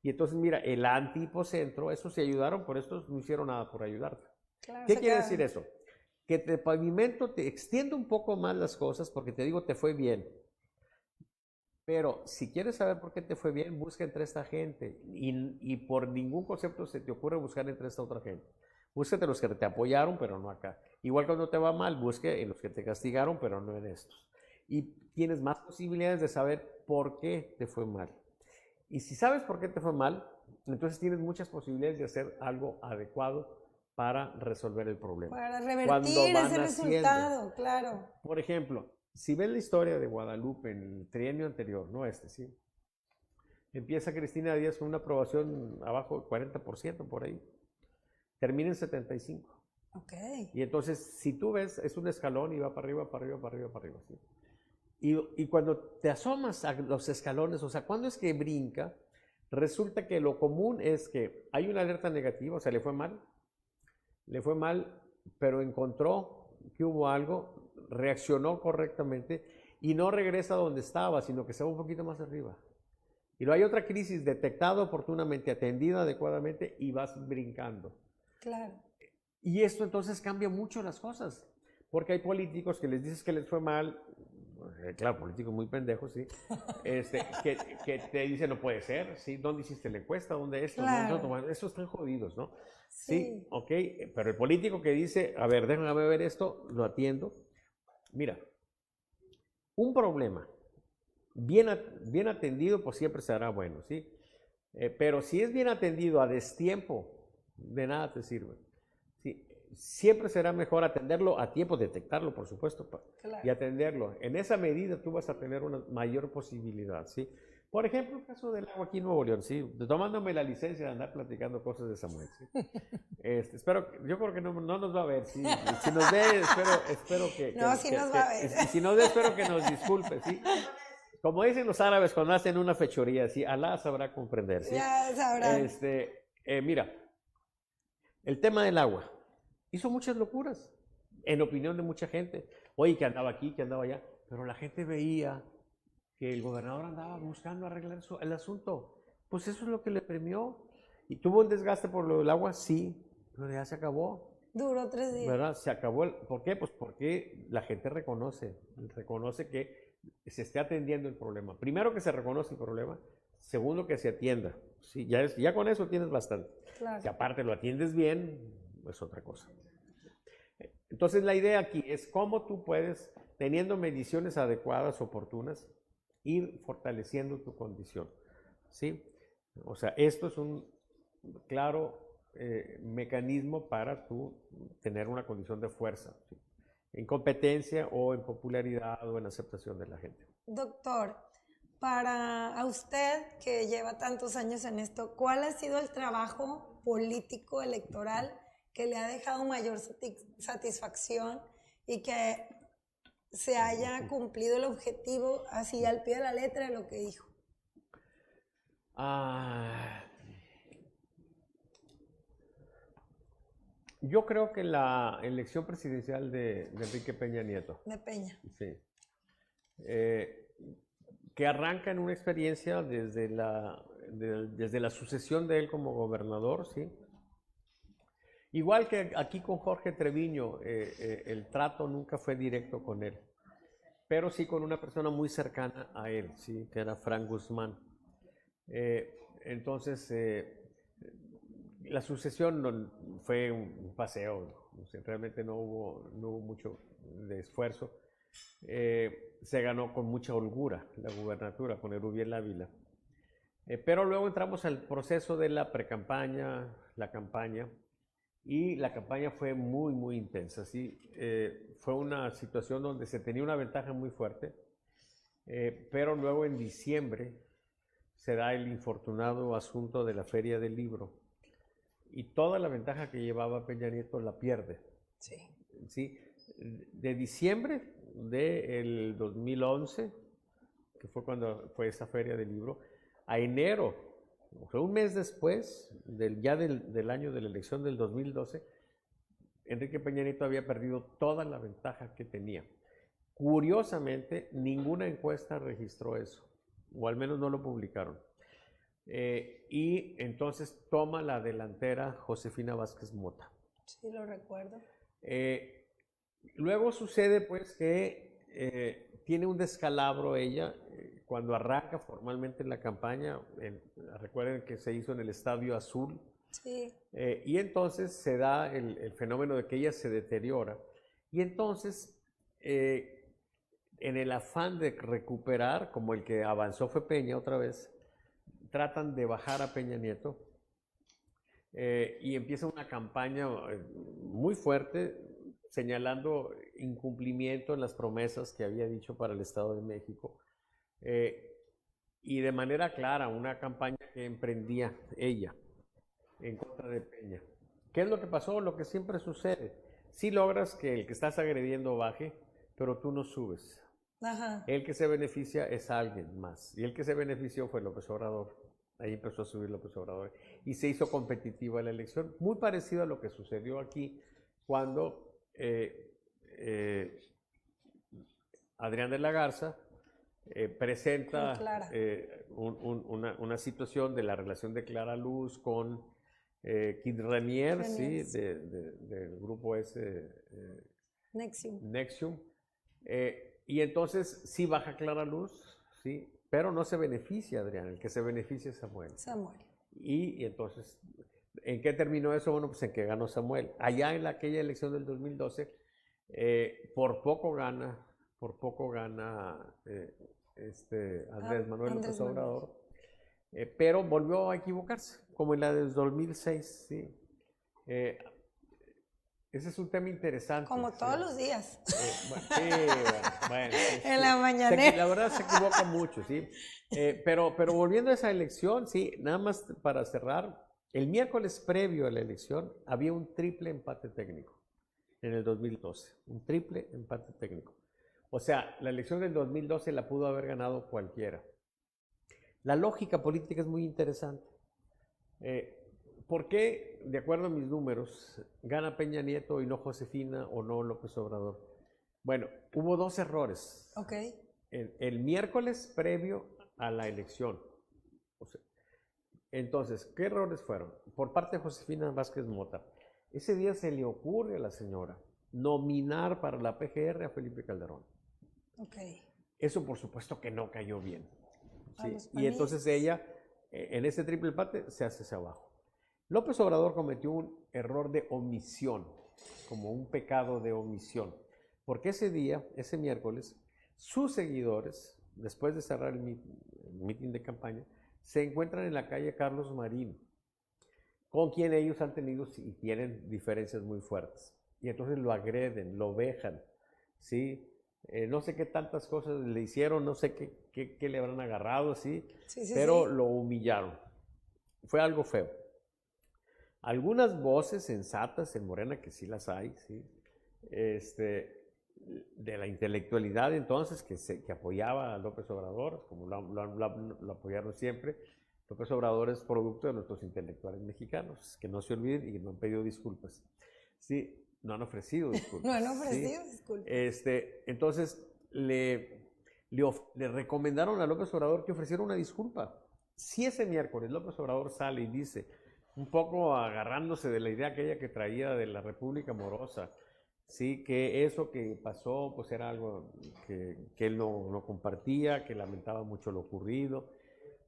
Y entonces, mira, el antihipocentro, esos se ayudaron, por estos no hicieron nada por ayudarte. Claro, ¿qué quiere decir eso? Que te pavimento, te extiende un poco más las cosas, porque te digo, te fue bien. Pero si quieres saber por qué te fue bien, busca entre esta gente y por ningún concepto se te ocurre buscar entre esta otra gente. Búscate los que te apoyaron, pero no acá. Igual cuando te va mal, busque en los que te castigaron, pero no en estos. Y tienes más posibilidades de saber por qué te fue mal. Y si sabes por qué te fue mal, entonces tienes muchas posibilidades de hacer algo adecuado para resolver el problema. Para Cuando revertir van ese haciendo. resultado, claro. Por ejemplo, si ves la historia de Guadalupe en el trienio anterior, no este, ¿sí? Empieza Cristina Díaz con una aprobación abajo del 40% por ahí. Termina en 75%. Ok. Y entonces, si tú ves, es un escalón y va para arriba, para arriba, para arriba, para arriba, ¿sí? Y cuando te asomas a los escalones, o sea, cuando es que brinca, resulta que lo común es que hay una alerta negativa, o sea, le fue mal, pero encontró que hubo algo, reaccionó correctamente y no regresa a donde estaba, sino que se va un poquito más arriba. Y luego hay otra crisis detectada oportunamente, atendida adecuadamente y vas brincando. Claro. Y esto entonces cambia mucho las cosas, porque hay políticos que les dices que les fue mal, claro, políticos muy pendejos, ¿sí? Que te dicen no puede ser, ¿sí? ¿Dónde hiciste la encuesta? ¿Dónde esto? Claro. No, esos están jodidos, ¿no? Sí. Ok, pero el político que dice, a ver, déjame ver esto, lo atiendo. Mira, un problema bien atendido, pues siempre será bueno, ¿sí? Pero si es bien atendido a destiempo, de nada te sirve. ¿Sí? Siempre será mejor atenderlo a tiempo, detectarlo, por supuesto, Claro. y atenderlo. En esa medida tú vas a tener una mayor posibilidad, ¿sí? Por ejemplo, el caso del agua aquí en Nuevo León, ¿sí? Tomándome la licencia de andar platicando cosas de Samuel, ¿sí? Yo creo que no nos va a ver, ¿sí? Si nos ve, espero que... No, sí nos va a ver. Y si nos ve, espero que nos disculpe, ¿sí? Como dicen los árabes cuando hacen una fechoría, ¿sí? Alá sabrá comprender, ¿sí? Ya sabrán. Mira, el tema del agua hizo muchas locuras, en opinión de mucha gente. Oye, que andaba aquí, que andaba allá, pero la gente veía que el gobernador andaba buscando arreglar el asunto. Pues eso es lo que le premió. ¿Y tuvo un desgaste por lo del agua? Sí, pero ya se acabó. Duró 3 días. ¿Verdad? Se acabó. ¿Por qué? Pues porque la gente reconoce que se esté atendiendo el problema. Primero que se reconoce el problema, segundo que se atienda. Sí, ya con eso tienes bastante. Claro. Si aparte lo atiendes bien, es otra cosa. Entonces la idea aquí es cómo tú puedes, teniendo mediciones adecuadas, oportunas, ir fortaleciendo tu condición, ¿sí? O sea, esto es un claro mecanismo para tú tener una condición de fuerza, ¿sí? En competencia o en popularidad o en aceptación de la gente. Doctor, para usted que lleva tantos años en esto, ¿cuál ha sido el trabajo político electoral que le ha dejado mayor satisfacción y que se haya cumplido el objetivo así al pie de la letra de lo que dijo? Yo creo que la elección presidencial de Enrique Peña Nieto. De Peña. Sí. Que arranca en una experiencia desde la sucesión de él como gobernador, ¿sí? Igual que aquí con Jorge Treviño, el trato nunca fue directo con él, pero sí con una persona muy cercana a él, ¿sí? Que era Frank Guzmán. Entonces, la sucesión fue un paseo, o sea, realmente no hubo mucho de esfuerzo. Se ganó con mucha holgura la gubernatura con Erubiel Ávila. Pero luego entramos al proceso de la precampaña, la campaña, y la campaña fue muy, muy intensa, ¿sí? Fue una situación donde se tenía una ventaja muy fuerte, pero luego en diciembre se da el infortunado asunto de la Feria del Libro y toda la ventaja que llevaba Peña Nieto la pierde. Sí. ¿Sí? De diciembre del 2011, que fue cuando fue esa Feria del Libro, a enero, o sea, un mes después del año de la elección del 2012, Enrique Peña Nieto había perdido toda la ventaja que tenía. Curiosamente, ninguna encuesta registró eso, o al menos no lo publicaron. Y entonces toma la delantera Josefina Vázquez Mota. Sí, lo recuerdo. Luego sucede pues que tiene un descalabro ella cuando arranca formalmente la campaña. Recuerden que se hizo en el Estadio Azul. Sí. Y entonces se da el fenómeno de que ella se deteriora. Y entonces, en el afán de recuperar, como el que avanzó fue Peña otra vez, tratan de bajar a Peña Nieto. y empieza una campaña muy fuerte señalando incumplimiento en las promesas que había dicho para el Estado de México. Y de manera clara, una campaña que emprendía ella en contra de Peña. ¿Qué es lo que pasó? Lo que siempre sucede. Sí logras que el que estás agrediendo baje, pero tú no subes. Ajá. El que se beneficia es alguien más. Y el que se benefició fue López Obrador. Ahí empezó a subir López Obrador. Y se hizo competitiva la elección. Muy parecido a lo que sucedió aquí cuando Adrián de la Garza presenta una situación de la relación de Clara Luz con Kid Ranier, ¿sí? Del grupo ese Nexium. Y entonces sí baja Clara Luz, ¿sí? Pero no se beneficia Adrián, el que se beneficia es Samuel. Y entonces, ¿en qué terminó eso? Bueno, pues en que ganó Samuel. Allá en aquella elección del 2012, por poco gana Andrés Manuel López Obrador, pero volvió a equivocarse, como en la del 2006, ¿sí? Ese es un tema interesante. Como todos los días. Bueno, en la mañanera. La verdad se equivoca mucho, ¿sí? Pero volviendo a esa elección, sí, nada más para cerrar, el miércoles previo a la elección había un triple empate técnico en el 2012, un triple empate técnico. O sea, la elección del 2012 la pudo haber ganado cualquiera. La lógica política es muy interesante. ¿Por qué, de acuerdo a mis números, gana Peña Nieto y no Josefina o no López Obrador? Bueno, hubo dos errores. Okay. El miércoles previo a la elección. O sea, entonces, ¿qué errores fueron? Por parte de Josefina Vázquez Mota. Ese día se le ocurre a la señora nominar para la PGR a Felipe Calderón. Okay. Eso por supuesto que no cayó bien. ¿Sí? Y entonces ella, en ese triple empate, se hace hacia abajo. López Obrador cometió un error de omisión, como un pecado de omisión, porque ese día, ese miércoles, sus seguidores, después de cerrar el mitin de campaña, se encuentran en la calle Carlos Marín, con quien ellos han tenido y tienen diferencias muy fuertes. Y entonces lo agreden, lo vejan, ¿sí? No sé qué tantas cosas le hicieron, no sé qué le habrán agarrado, ¿sí? Pero lo humillaron. Fue algo feo. Algunas voces sensatas en Morena, que sí las hay, ¿sí? De la intelectualidad entonces, que apoyaba a López Obrador, como lo apoyaron siempre. López Obrador es producto de nuestros intelectuales mexicanos, que no se olviden y que no han pedido disculpas. Sí, no han ofrecido disculpas. No han ofrecido disculpas. Entonces, le recomendaron a López Obrador que ofreciera una disculpa. Si ese miércoles López Obrador sale y dice, un poco agarrándose de la idea aquella que traía de la República Amorosa, sí, que eso que pasó pues era algo que él no compartía, que lamentaba mucho lo ocurrido,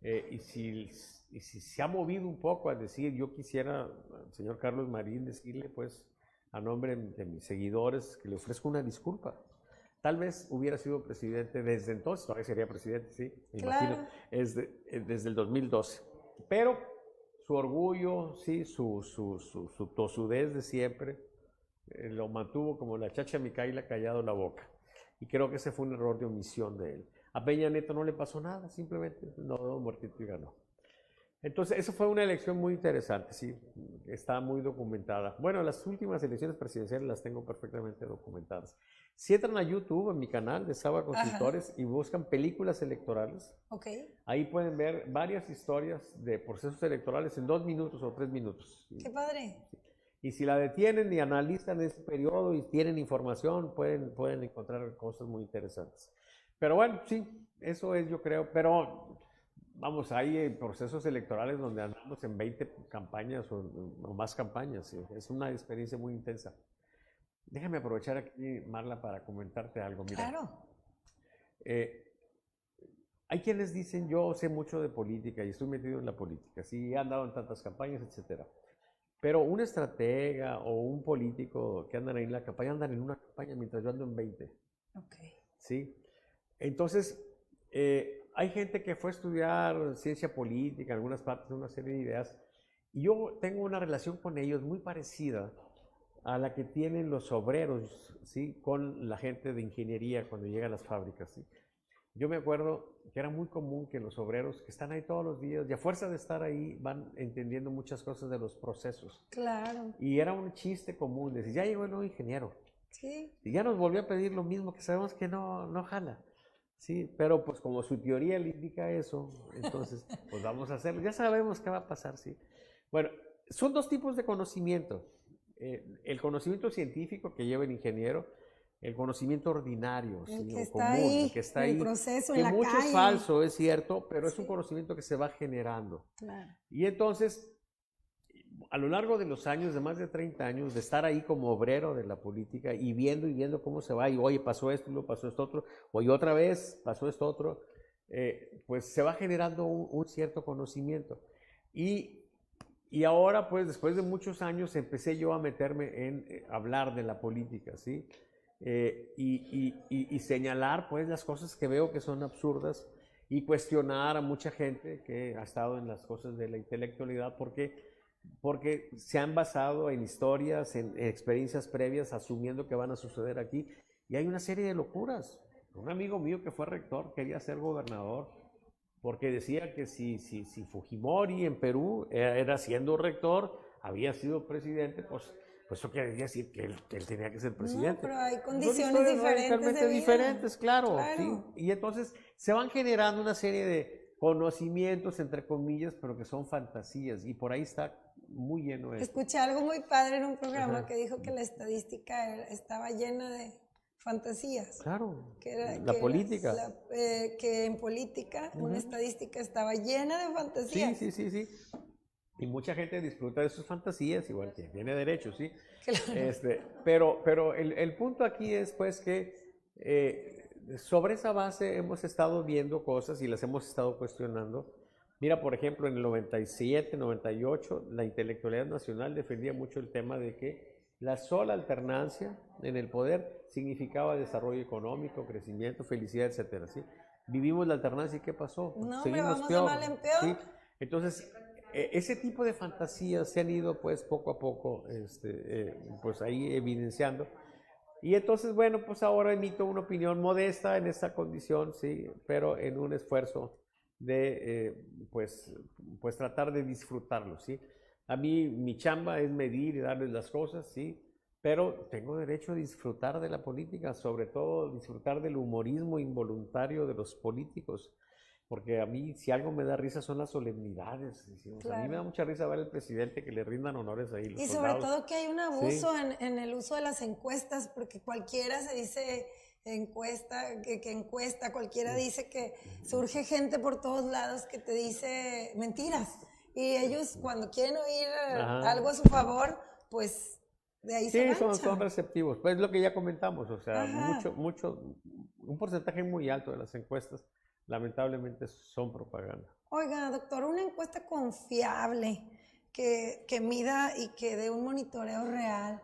y si se ha movido un poco a decir, yo quisiera al señor Carlos Marín decirle pues a nombre de mis seguidores que le ofrezco una disculpa. Tal vez hubiera sido presidente desde entonces, todavía sería presidente, sí, me imagino, desde el 2012. Pero su orgullo, sí, su tosudez de siempre, lo mantuvo como la chacha Micaela callado la boca. Y creo que ese fue un error de omisión de él. A Peña Nieto no le pasó nada, simplemente no muertito y ganó. Entonces, eso fue una elección muy interesante, sí, está muy documentada. Bueno, las últimas elecciones presidenciales las tengo perfectamente documentadas. Si entran a YouTube, en mi canal de Saba Consultores, y buscan películas electorales, ahí pueden ver varias historias de procesos electorales en 2 minutos o 3 minutos. ¡Qué padre! Y si la detienen y analizan ese periodo y tienen información, pueden encontrar cosas muy interesantes. Pero bueno, sí, eso es, yo creo, pero vamos, hay procesos electorales donde andamos en 20 campañas o más campañas, ¿sí? Es una experiencia muy intensa. Déjame aprovechar aquí, Marla, para comentarte algo. Mira, claro. Hay quienes dicen, yo sé mucho de política y estoy metido en la política, sí, he andado en tantas campañas, etcétera. Pero un estratega o un político que andan ahí en la campaña, andan en una campaña mientras yo ando en 20. ¿Sí? Entonces, hay gente que fue a estudiar ciencia política en algunas partes, una serie de ideas, yo tengo una relación con ellos muy parecida a la que tienen los obreros, ¿sí? Con la gente de ingeniería cuando llegan a las fábricas, ¿sí? Yo me acuerdo que era muy común que los obreros que están ahí todos los días, y a fuerza de estar ahí, van entendiendo muchas cosas de los procesos. Claro. Y era un chiste común, decir, ya llegó el nuevo ingeniero. Sí. Y ya nos volvió a pedir lo mismo, que sabemos que no jala. Sí, pero pues como su teoría le indica eso, entonces pues vamos a hacerlo. Ya sabemos qué va a pasar, sí. Bueno, son dos tipos de conocimiento. El conocimiento científico que lleva el ingeniero, el conocimiento ordinario, El ¿sí? que O está común, ahí, el que está en el ahí, proceso, que en la mucho calle. es falso, es cierto, pero es un Sí. conocimiento que se va generando. Claro. Y entonces, a lo largo de los años, de más de 30 años, de estar ahí como obrero de la política y viendo cómo se va, y oye, pasó esto, luego pasó esto otro, oye, otra vez pasó esto otro, pues se va generando un cierto conocimiento. Y ahora, pues, después de muchos años, empecé yo a meterme en hablar de la política, ¿sí? Y señalar, pues, las cosas que veo que son absurdas y cuestionar a mucha gente que ha estado en las cosas de la intelectualidad, porque se han basado en historias, en experiencias previas, asumiendo que van a suceder aquí. Y hay una serie de locuras. Un amigo mío que fue rector quería ser gobernador, porque decía que si Fujimori en Perú era siendo rector, había sido presidente, pues eso quiere decir que él tenía que ser presidente. No, pero hay Son condiciones historias diferentes radicalmente de vida. diferentes, claro, Claro. ¿sí? Y entonces se van generando una serie de conocimientos, entre comillas, pero que son fantasías, y por ahí está muy lleno esto. Escuché algo muy padre en un programa Ajá. que dijo que la estadística estaba llena de fantasías. Claro, Que era, la que política. que en política una estadística estaba llena de Sí, fantasías. sí. Y mucha gente disfruta de sus fantasías, igual que tiene derecho, ¿sí? Claro. Pero el punto aquí es pues que sobre esa base hemos estado viendo cosas y las hemos estado cuestionando. Mira, por ejemplo, en el 97, 98, la intelectualidad nacional defendía mucho el tema de que la sola alternancia en el poder significaba desarrollo económico, crecimiento, felicidad, etcétera, ¿sí? Vivimos la alternancia y ¿qué pasó? No, hombre, Seguimos vamos de peor, mal en peor. ¿sí? Entonces, ese tipo de fantasías se han ido pues poco a poco pues ahí evidenciando. Y entonces, bueno, pues ahora emito una opinión modesta en esta condición, sí, pero en un esfuerzo de pues tratar de disfrutarlo, ¿sí? A mí mi chamba es medir y darles las cosas, ¿sí? Pero tengo derecho a disfrutar de la política, sobre todo disfrutar del humorismo involuntario de los políticos. Porque a mí, si algo me da risa, son las solemnidades. Decimos. Claro. A mí me da mucha risa ver al presidente que le rindan honores ahí. Los y soldados. Sobre todo que hay un abuso sí. en el uso de las encuestas, porque cualquiera se dice encuesta, que encuesta, cualquiera dice que surge gente por todos lados que te dice mentiras. Y ellos cuando quieren oír algo a su favor, pues de ahí se manchan. Son receptivos. Pues es lo que ya comentamos, o sea, Ajá. un porcentaje muy alto de las encuestas lamentablemente son propaganda. Oiga, doctor, una encuesta confiable que mida y que dé un monitoreo real,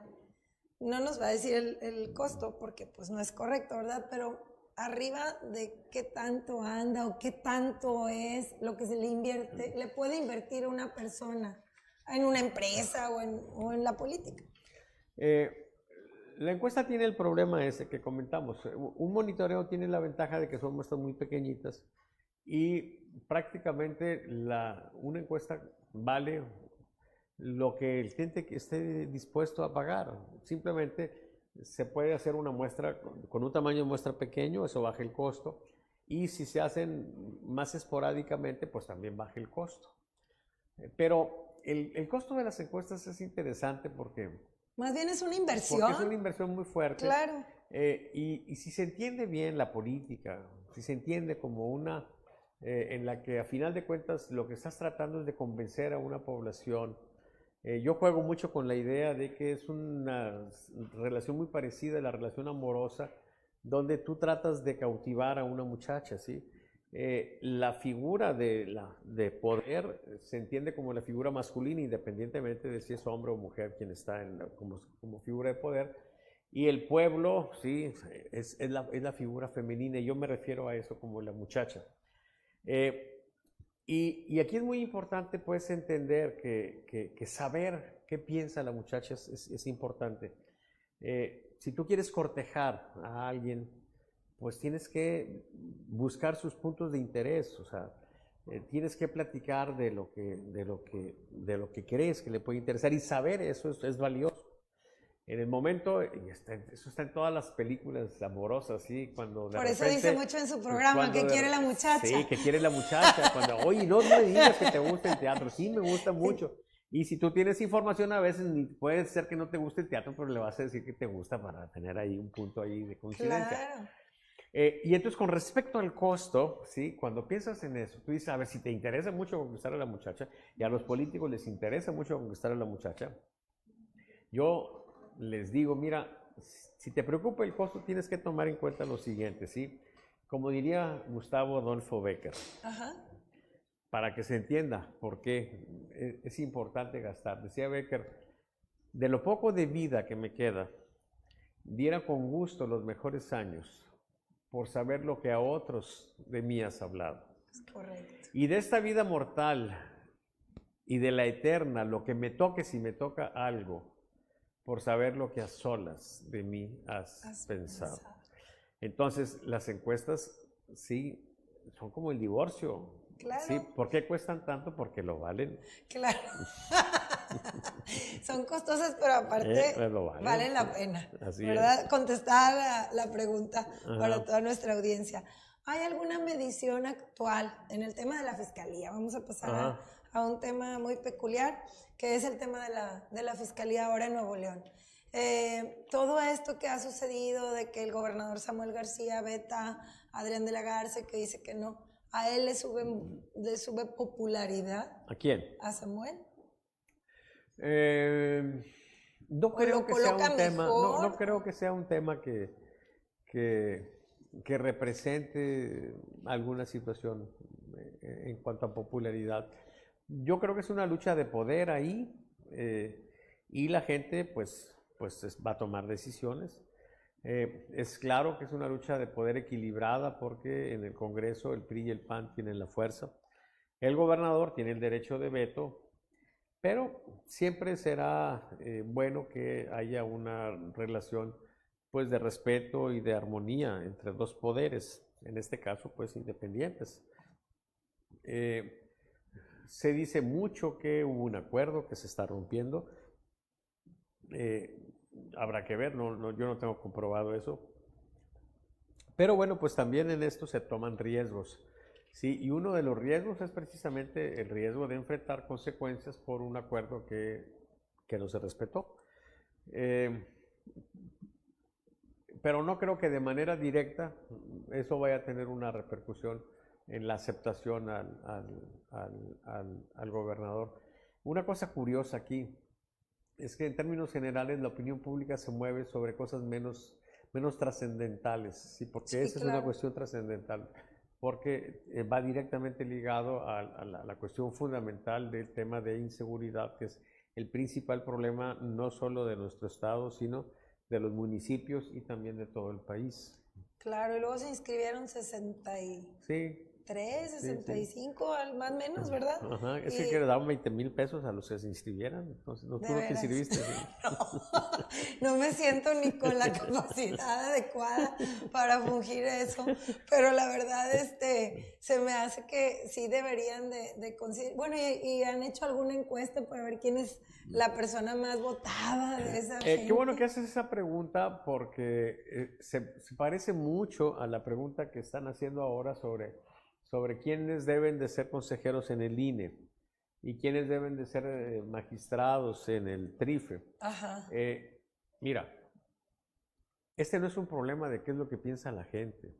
no nos va a decir el costo porque pues no es correcto, ¿verdad? Pero arriba de qué tanto anda o qué tanto es lo que se le invierte, le puede invertir a una persona en una empresa o en la política. La encuesta tiene el problema ese que comentamos. Un monitoreo tiene la ventaja de que son muestras muy pequeñitas y prácticamente una encuesta vale lo que el cliente esté dispuesto a pagar. Simplemente se puede hacer una muestra con un tamaño de muestra pequeño, eso baja el costo, y si se hacen más esporádicamente, pues también baja el costo. Pero el costo de las encuestas es interesante porque... Más bien es una inversión. Porque es una inversión muy fuerte. Claro. Y si se entiende bien la política, si se entiende como una en la que a final de cuentas lo que estás tratando es de convencer a una población. Yo juego mucho con la idea de que es una relación muy parecida a la relación amorosa, donde tú tratas de cautivar a una muchacha, ¿sí? La figura de poder se entiende como la figura masculina, independientemente de si es hombre o mujer quien está como figura de poder. Y el pueblo, sí, es la figura femenina, y yo me refiero a eso como la muchacha. Y aquí es muy importante pues entender que saber qué piensa la muchacha es importante. Si tú quieres cortejar a alguien, pues tienes que buscar sus puntos de interés, o sea, tienes que platicar de lo que crees que le puede interesar y saber eso es valioso. En el momento, eso está en todas las películas amorosas, ¿sí? Cuando de Por eso repente, dice mucho en su programa que quiere la muchacha. Sí, que quiere la muchacha. Cuando, oye, no me digas que te gusta el teatro. Sí, me gusta mucho. Y si tú tienes información, a veces puede ser que no te guste el teatro, pero le vas a decir que te gusta para tener ahí un punto ahí de coincidencia. Claro. Y entonces, con respecto al costo, ¿sí? Cuando piensas en eso, tú dices, a ver, si te interesa mucho conquistar a la muchacha, y a los políticos les interesa mucho conquistar a la muchacha, yo les digo, mira, si te preocupa el costo, tienes que tomar en cuenta lo siguiente, ¿sí? Como diría Gustavo Adolfo Bécquer, Ajá. para que se entienda por qué es importante gastar. Decía Bécquer, de lo poco de vida que me queda, diera con gusto los mejores años por saber lo que a otros de mí has hablado. Es correcto. Y de esta vida mortal y de la eterna, lo que me toque, si me toca algo, por saber lo que a solas de mí has pensado. Entonces, las encuestas, sí, son como el divorcio. Claro. Sí, ¿por qué cuestan tanto? Porque lo valen. Claro. Son costosas, pero aparte valen la pena. Así ¿verdad? Es. Contestar la pregunta Ajá. Para toda nuestra audiencia. ¿Hay alguna medición actual en el tema de la fiscalía? Vamos a pasar a un tema muy peculiar, que es el tema de la fiscalía ahora en Nuevo León. Todo esto que ha sucedido de que el gobernador Samuel García veta a Adrián de la Garza, que dice que no, ¿a él le sube popularidad? ¿A quién? ¿A Samuel? No creo que sea un tema, no creo que sea un tema que represente alguna situación en cuanto a popularidad. Yo creo que es una lucha de poder ahí y la gente pues va a tomar decisiones. Es claro que es una lucha de poder equilibrada porque en el Congreso el PRI y el PAN tienen la fuerza. El gobernador tiene el derecho de veto, pero siempre será bueno que haya una relación pues de respeto y de armonía entre dos poderes, en este caso pues independientes. Se dice mucho que hubo un acuerdo que se está rompiendo. Habrá que ver, yo no tengo comprobado eso. Pero bueno, pues también en esto se toman riesgos. Sí, y uno de los riesgos es precisamente el riesgo de enfrentar consecuencias por un acuerdo que no se respetó. Pero no creo que de manera directa eso vaya a tener una repercusión en la aceptación al gobernador. Una cosa curiosa aquí es que en términos generales la opinión pública se mueve sobre cosas menos trascendentales, ¿sí? Porque sí, esa es una cuestión trascendental, porque va directamente ligado a la cuestión fundamental del tema de inseguridad, que es el principal problema no solo de nuestro estado, sino de los municipios y también de todo el país. Claro, y luego se inscribieron 63, 65, sí. Más o menos, ¿verdad? Ajá, es que le daban 20,000 pesos a los que se inscribieran, entonces tú no te inscribiste. ¿Sí? No me siento ni con la capacidad adecuada para fungir eso, pero la verdad se me hace que sí deberían de considerar. Bueno, y han hecho alguna encuesta para ver quién es la persona más votada de esa gente. Qué bueno que haces esa pregunta porque se parece mucho a la pregunta que están haciendo ahora sobre quiénes deben de ser consejeros en el INE y quiénes deben de ser magistrados en el TRIFE. Ajá. Mira, este no es un problema de qué es lo que piensa la gente.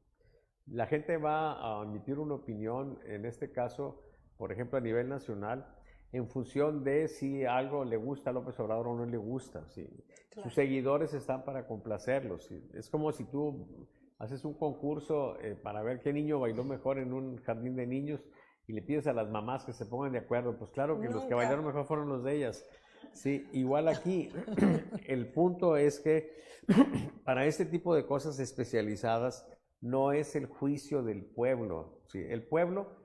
La gente va a emitir una opinión, en este caso, por ejemplo, a nivel nacional, en función de si algo le gusta a López Obrador o no le gusta. ¿Sí? Claro. Sus seguidores están para complacerlos. ¿Sí? Es como si tú haces un concurso para ver qué niño bailó mejor en un jardín de niños y le pides a las mamás que se pongan de acuerdo. Pues claro que los que bailaron mejor fueron los de ellas. Sí, igual aquí, el punto es que para este tipo de cosas especializadas no es el juicio del pueblo. ¿Sí? El pueblo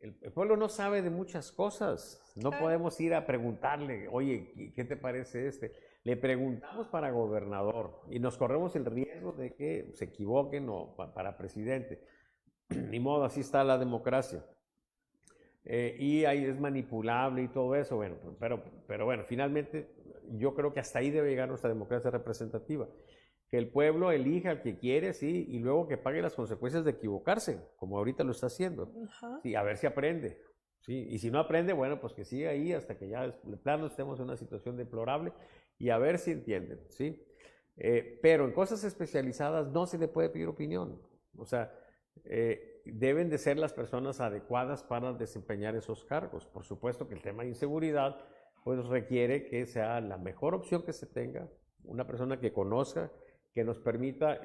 el pueblo no sabe de muchas cosas. No podemos ir a preguntarle, oye, ¿qué te parece este? Le preguntamos para gobernador y nos corremos el riesgo de que se equivoquen o para presidente. Ni modo, así está la democracia. Y ahí es manipulable y todo eso, bueno, pero bueno, finalmente yo creo que hasta ahí debe llegar nuestra democracia representativa. Que el pueblo elija al que quiere, sí, y luego que pague las consecuencias de equivocarse, como ahorita lo está haciendo. Sí, a ver si aprende. Sí, y si no aprende, bueno, pues que siga ahí hasta que ya de plano estemos en una situación deplorable y a ver si entienden, ¿sí? Pero en cosas especializadas no se le puede pedir opinión. O sea, deben de ser las personas adecuadas para desempeñar esos cargos. Por supuesto que el tema de inseguridad pues requiere que sea la mejor opción que se tenga, una persona que conozca, que nos permita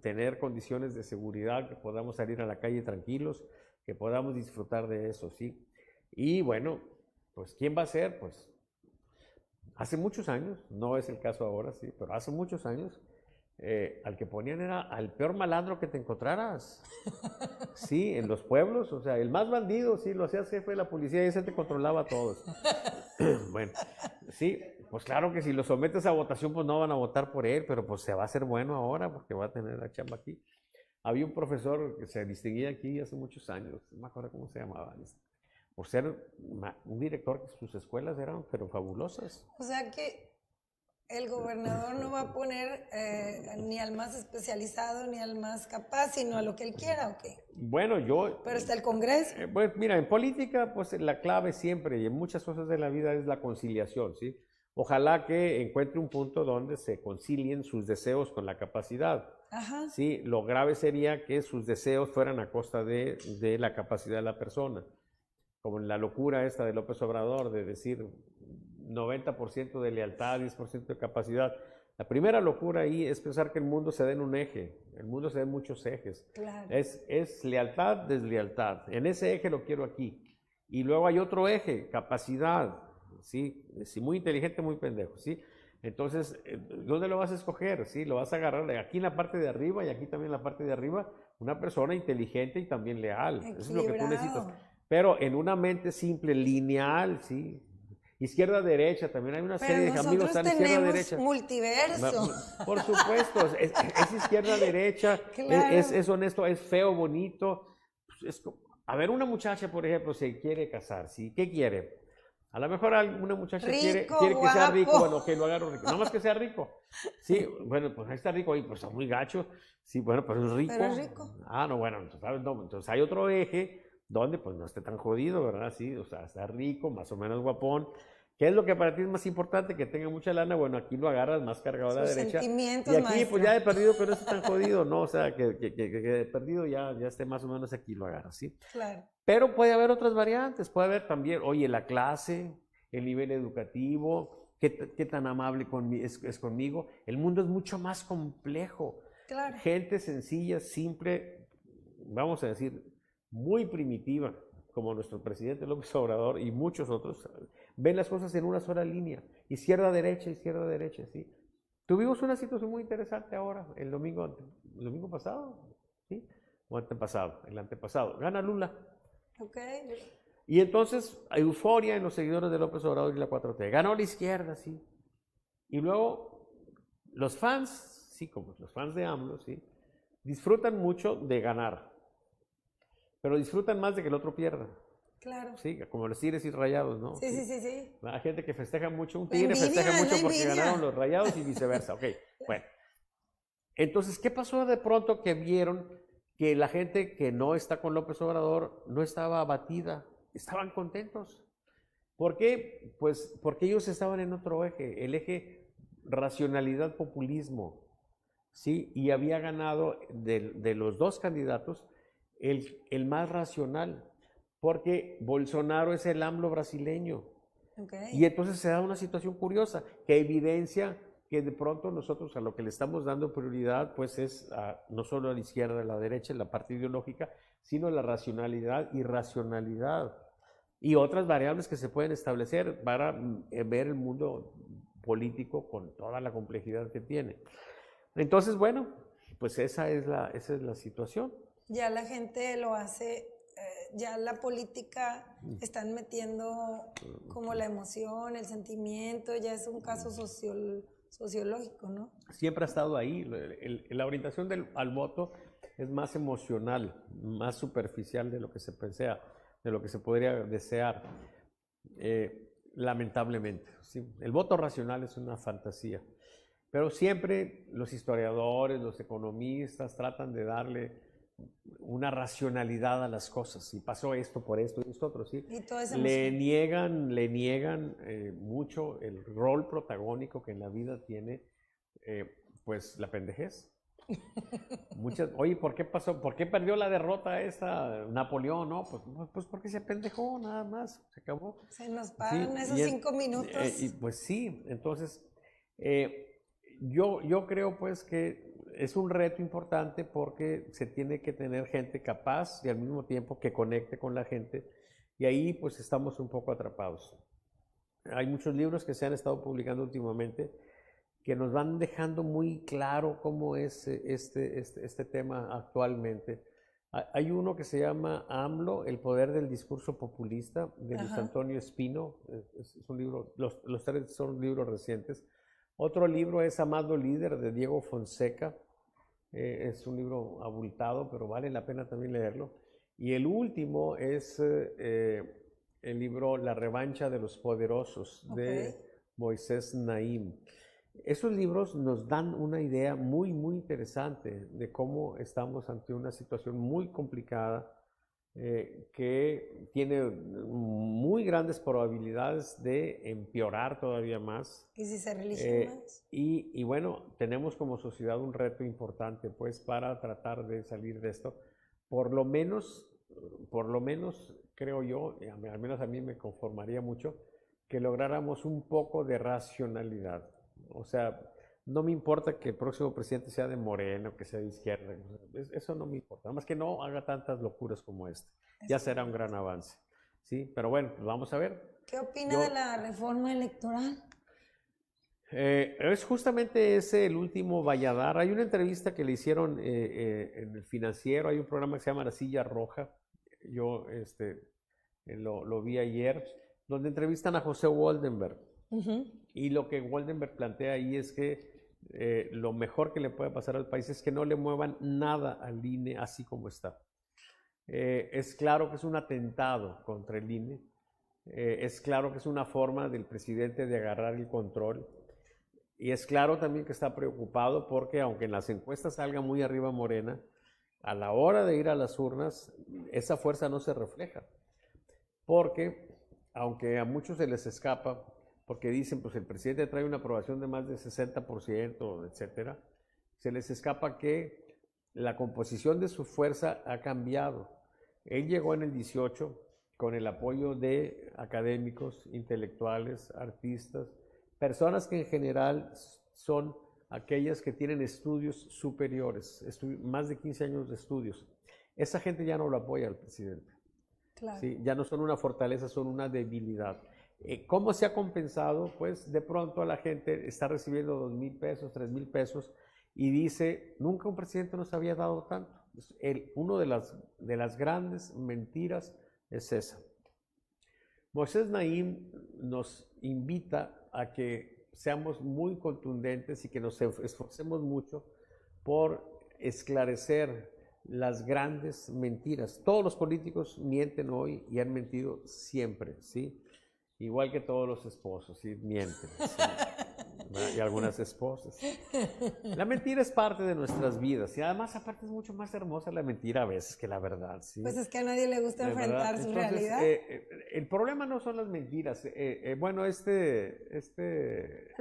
tener condiciones de seguridad, que podamos salir a la calle tranquilos, que podamos disfrutar de eso, ¿sí? Y bueno, pues ¿quién va a ser? Pues hace muchos años, no es el caso ahora, sí, pero hace muchos años, al que ponían era al peor malandro que te encontraras. Sí, en los pueblos, o sea, el más bandido, sí, lo hacías jefe de la policía y ese te controlaba a todos. Bueno, sí, pues claro que si lo sometes a votación, pues no van a votar por él, pero pues se va a hacer bueno ahora porque va a tener la chamba aquí. Había un profesor que se distinguía aquí hace muchos años, no me acuerdo cómo se llamaba, por ser un director que sus escuelas eran pero fabulosas. O sea que el gobernador no va a poner ni al más especializado ni al más capaz, sino a lo que él quiera, ¿o qué? Bueno, Pero está el Congreso. Pues mira, en política, pues la clave siempre y en muchas cosas de la vida es la conciliación, ¿sí? Ojalá que encuentre un punto donde se concilien sus deseos con la capacidad. Ajá. Sí, lo grave sería que sus deseos fueran a costa de la capacidad de la persona. Como la locura esta de López Obrador de decir 90% de lealtad, 10% de capacidad. La primera locura ahí es pensar que el mundo se da en un eje, el mundo se da en muchos ejes. Claro. Es lealtad, deslealtad. En ese eje lo quiero aquí. Y luego hay otro eje, capacidad, ¿sí? Si muy inteligente, muy pendejo, ¿sí? Entonces, ¿dónde lo vas a escoger? ¿Sí? Lo vas a agarrar aquí en la parte de arriba y aquí también en la parte de arriba, una persona inteligente y también leal. Eso es lo que tú necesitas. Pero en una mente simple, lineal, ¿sí? Izquierda-derecha, también hay una serie de amigos que están izquierda-derecha. Multiverso. Por supuesto, es izquierda-derecha, claro. es honesto, es feo, bonito. A ver, una muchacha, por ejemplo, se quiere casar, ¿sí? ¿Qué quiere? A lo mejor una muchacha quiere que sea rico, bueno, que lo haga rico, no más que sea rico. Sí, bueno, pues ahí está rico, y pues está muy gacho. Sí, bueno, pero es rico. Pero es rico. Ah, no, bueno, entonces, no, entonces hay otro eje donde pues no esté tan jodido, ¿verdad? Sí, o sea, está rico, más o menos guapón. ¿Qué es lo que para ti es más importante? Que tenga mucha lana. Bueno, aquí lo agarras más cargado a la derecha. Sentimientos, y aquí, maestro. pues ya he perdido, pero no esté tan jodido, ¿no? O sea, que de perdido ya esté más o menos aquí lo agarras, ¿sí? Claro. Pero puede haber otras variantes. Puede haber también, oye, la clase, el nivel educativo, qué tan amable es conmigo. El mundo es mucho más complejo. Claro. Gente sencilla, simple, vamos a decir, muy primitiva, como nuestro presidente López Obrador y muchos otros, ven las cosas en una sola línea, izquierda-derecha, ¿sí? Tuvimos una situación muy interesante ahora, el domingo pasado, ¿sí? O antepasado, el antepasado, gana Lula. Okay. Y entonces, hay euforia en los seguidores de López Obrador y la 4T, ganó la izquierda, ¿sí? Y luego, los fans, sí, como los fans de AMLO, ¿sí? Disfrutan mucho de ganar. Pero disfrutan más de que el otro pierda. Claro. Sí, como los Tigres y Rayados, ¿no? Sí. Hay gente que festeja mucho, un Tigre festeja mucho porque ganaron los Rayados y viceversa. Ok, bueno. Entonces, ¿qué pasó de pronto que vieron que la gente que no está con López Obrador no estaba abatida? Estaban contentos. ¿Por qué? Pues porque ellos estaban en otro eje, el eje racionalidad-populismo, ¿sí? Y había ganado de los dos candidatos el más racional, porque Bolsonaro es el AMLO brasileño. Okay. Y entonces se da una situación curiosa que evidencia que de pronto nosotros a lo que le estamos dando prioridad pues es no solo a la izquierda, a la derecha, la parte ideológica, sino la racionalidad y racionalidad y otras variables que se pueden establecer para ver el mundo político con toda la complejidad que tiene. Entonces, bueno, pues esa es la situación. Ya la gente lo hace ya la política están metiendo como la emoción, el sentimiento, ya es un caso sociológico, ¿no? Siempre ha estado ahí. La orientación al voto es más emocional, más superficial de lo que se pensea, de lo que se podría desear, lamentablemente. ¿Sí? El voto racional es una fantasía, pero siempre los historiadores, los economistas tratan de darle una racionalidad a las cosas. Y pasó esto por esto y esto otro, ¿sí? Y todo es Le emoción. niegan mucho el rol protagónico que en la vida tiene, pues, la pendejez. Oye, ¿por qué pasó? ¿Por qué perdió la derrota esta Napoleón? No, pues porque se pendejó, nada más, se acabó. Se nos Sí, pagan esos 5 minutos. y pues sí, entonces yo creo pues que es un reto importante porque se tiene que tener gente capaz y al mismo tiempo que conecte con la gente, y ahí pues estamos un poco atrapados. Hay muchos libros que se han estado publicando últimamente que nos van dejando muy claro cómo es este tema actualmente. Hay uno que se llama AMLO, el poder del discurso populista, de Luis Antonio Espino. Es un libro, los tres son libros recientes. Otro libro es Amado Líder, de Diego Fonseca. Es un libro abultado, pero vale la pena también leerlo. Y el último es el libro La revancha de los poderosos, de Moisés Naim. Esos libros nos dan una idea muy, muy interesante de cómo estamos ante una situación muy complicada, que tiene muy grandes probabilidades de empeorar todavía más. ¿Y si se religiona más? Y bueno, tenemos como sociedad un reto importante, pues, para tratar de salir de esto. Por lo menos creo yo, al menos a mí me conformaría mucho, que lográramos un poco de racionalidad. O sea, no me importa que el próximo presidente sea de Morena o que sea de izquierda. Eso no me importa. Nada más que no haga tantas locuras como esta. Ya será un gran avance. ¿Sí? Pero bueno, pues vamos a ver. ¿Qué opina de la reforma electoral? Es justamente ese el último Valladar. Hay una entrevista que le hicieron en el Financiero. Hay un programa que se llama La Silla Roja. Yo lo vi ayer, donde entrevistan a José Woldenberg. Y lo que Woldenberg plantea ahí es que lo mejor que le puede pasar al país es que no le muevan nada al INE así como está. Es claro que es un atentado contra el INE. Es claro que es una forma del presidente de agarrar el control. Y es claro también que está preocupado porque aunque en las encuestas salga muy arriba Morena, a la hora de ir a las urnas, esa fuerza no se refleja. Porque aunque a muchos se les escapa, porque dicen, pues el presidente trae una aprobación de más del 60%, etcétera, se les escapa que la composición de su fuerza ha cambiado. Él llegó en el 18 con el apoyo de académicos, intelectuales, artistas, personas que en general son aquellas que tienen estudios superiores, más de 15 años de estudios. Esa gente ya no lo apoya al presidente. Claro. ¿Sí? Ya no son una fortaleza, son una debilidad. ¿Cómo se ha compensado? Pues de pronto la gente está recibiendo 2,000 pesos, 3,000 pesos y dice, nunca un presidente nos había dado tanto. Uno de las grandes mentiras es esa. Moisés Naim nos invita a que seamos muy contundentes y que nos esforcemos mucho por esclarecer las grandes mentiras. Todos los políticos mienten hoy y han mentido siempre, ¿sí? Igual que todos los esposos, ¿sí? Mienten, ¿sí? Y algunas esposas. La mentira es parte de nuestras vidas y además aparte es mucho más hermosa la mentira a veces que la verdad, ¿sí? Pues es que a nadie le gusta enfrentar su realidad. El problema no son las mentiras. Bueno, El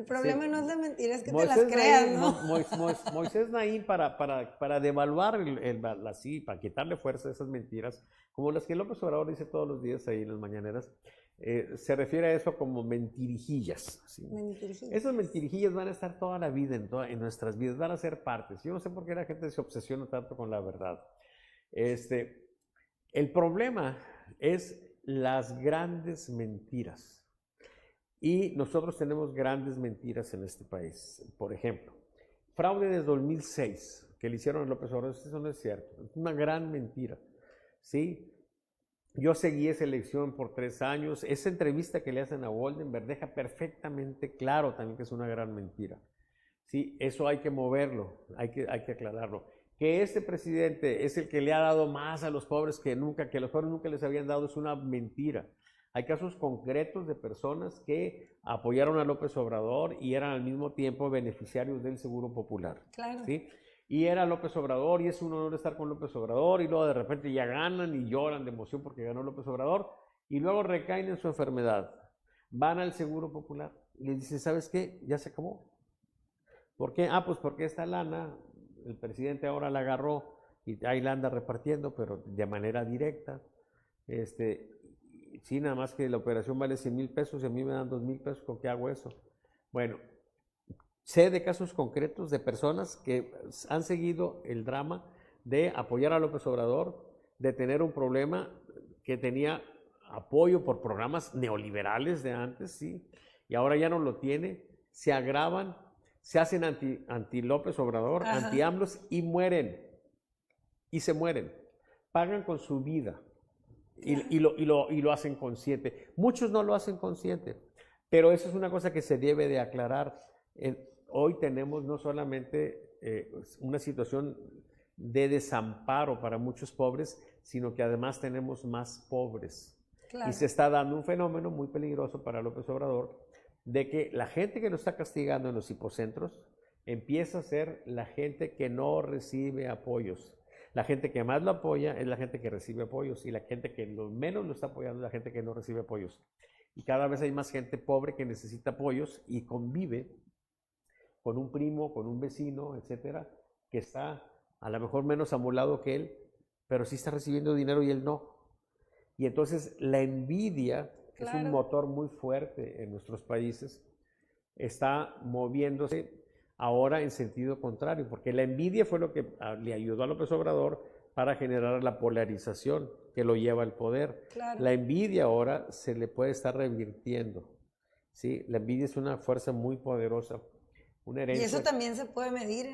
problema sí, no es la mentira, es que Moisés te las creas, Naim, ¿no? Moisés Naim para devaluar para quitarle fuerza a esas mentiras, como las que López Obrador dice todos los días ahí en las mañaneras, se refiere a eso como mentirijillas. ¿Sí? Mentirijillas. Esas mentirijillas van a estar toda la vida en nuestras vidas, van a ser partes. Yo no sé por qué la gente se obsesiona tanto con la verdad. El problema es las grandes mentiras. Y nosotros tenemos grandes mentiras en este país. Por ejemplo, fraude desde 2006 que le hicieron a López Obrador, eso no es cierto. Es una gran mentira. ¿Sí? Yo seguí esa elección por 3 años. Esa entrevista que le hacen a Goldenberg deja perfectamente claro también que es una gran mentira. Sí, eso hay que moverlo, hay que aclararlo. Que este presidente es el que le ha dado más a los pobres que los pobres nunca les habían dado, es una mentira. Hay casos concretos de personas que apoyaron a López Obrador y eran al mismo tiempo beneficiarios del Seguro Popular. Claro. ¿Sí? Y era López Obrador y es un honor estar con López Obrador y luego de repente ya ganan y lloran de emoción porque ganó López Obrador y luego recaen en su enfermedad. Van al Seguro Popular y les dicen, ¿sabes qué? Ya se acabó. ¿Por qué? Ah, pues porque esta lana, el presidente ahora la agarró y ahí la anda repartiendo, pero de manera directa. Sí, nada más que la operación vale 100,000 pesos y a mí me dan 2,000 pesos, ¿con qué hago eso? Bueno, sé de casos concretos de personas que han seguido el drama de apoyar a López Obrador, de tener un problema que tenía apoyo por programas neoliberales de antes, sí, y ahora ya no lo tiene, se agravan, se hacen anti López Obrador, anti AMLOS y mueren, y se mueren, pagan con su vida. Y lo hacen consciente. Muchos no lo hacen consciente, pero eso es una cosa que se debe de aclarar. Hoy tenemos no solamente una situación de desamparo para muchos pobres, sino que además tenemos más pobres. Claro. Y se está dando un fenómeno muy peligroso para López Obrador, de que la gente que lo está castigando en los hipocentros empieza a ser la gente que no recibe apoyos. La gente que más lo apoya es la gente que recibe apoyos y la gente que menos lo está apoyando es la gente que no recibe apoyos. Y cada vez hay más gente pobre que necesita apoyos y convive con un primo, con un vecino, etcétera, que está a lo mejor menos amolado que él, pero sí está recibiendo dinero y él no. Y entonces la envidia, que es un motor muy fuerte en nuestros países, está moviéndose ahora en sentido contrario, porque la envidia fue lo que le ayudó a López Obrador para generar la polarización que lo lleva al poder. Claro. La envidia ahora se le puede estar revirtiendo, ¿sí? La envidia es una fuerza muy poderosa, una herencia. Y eso también se puede medir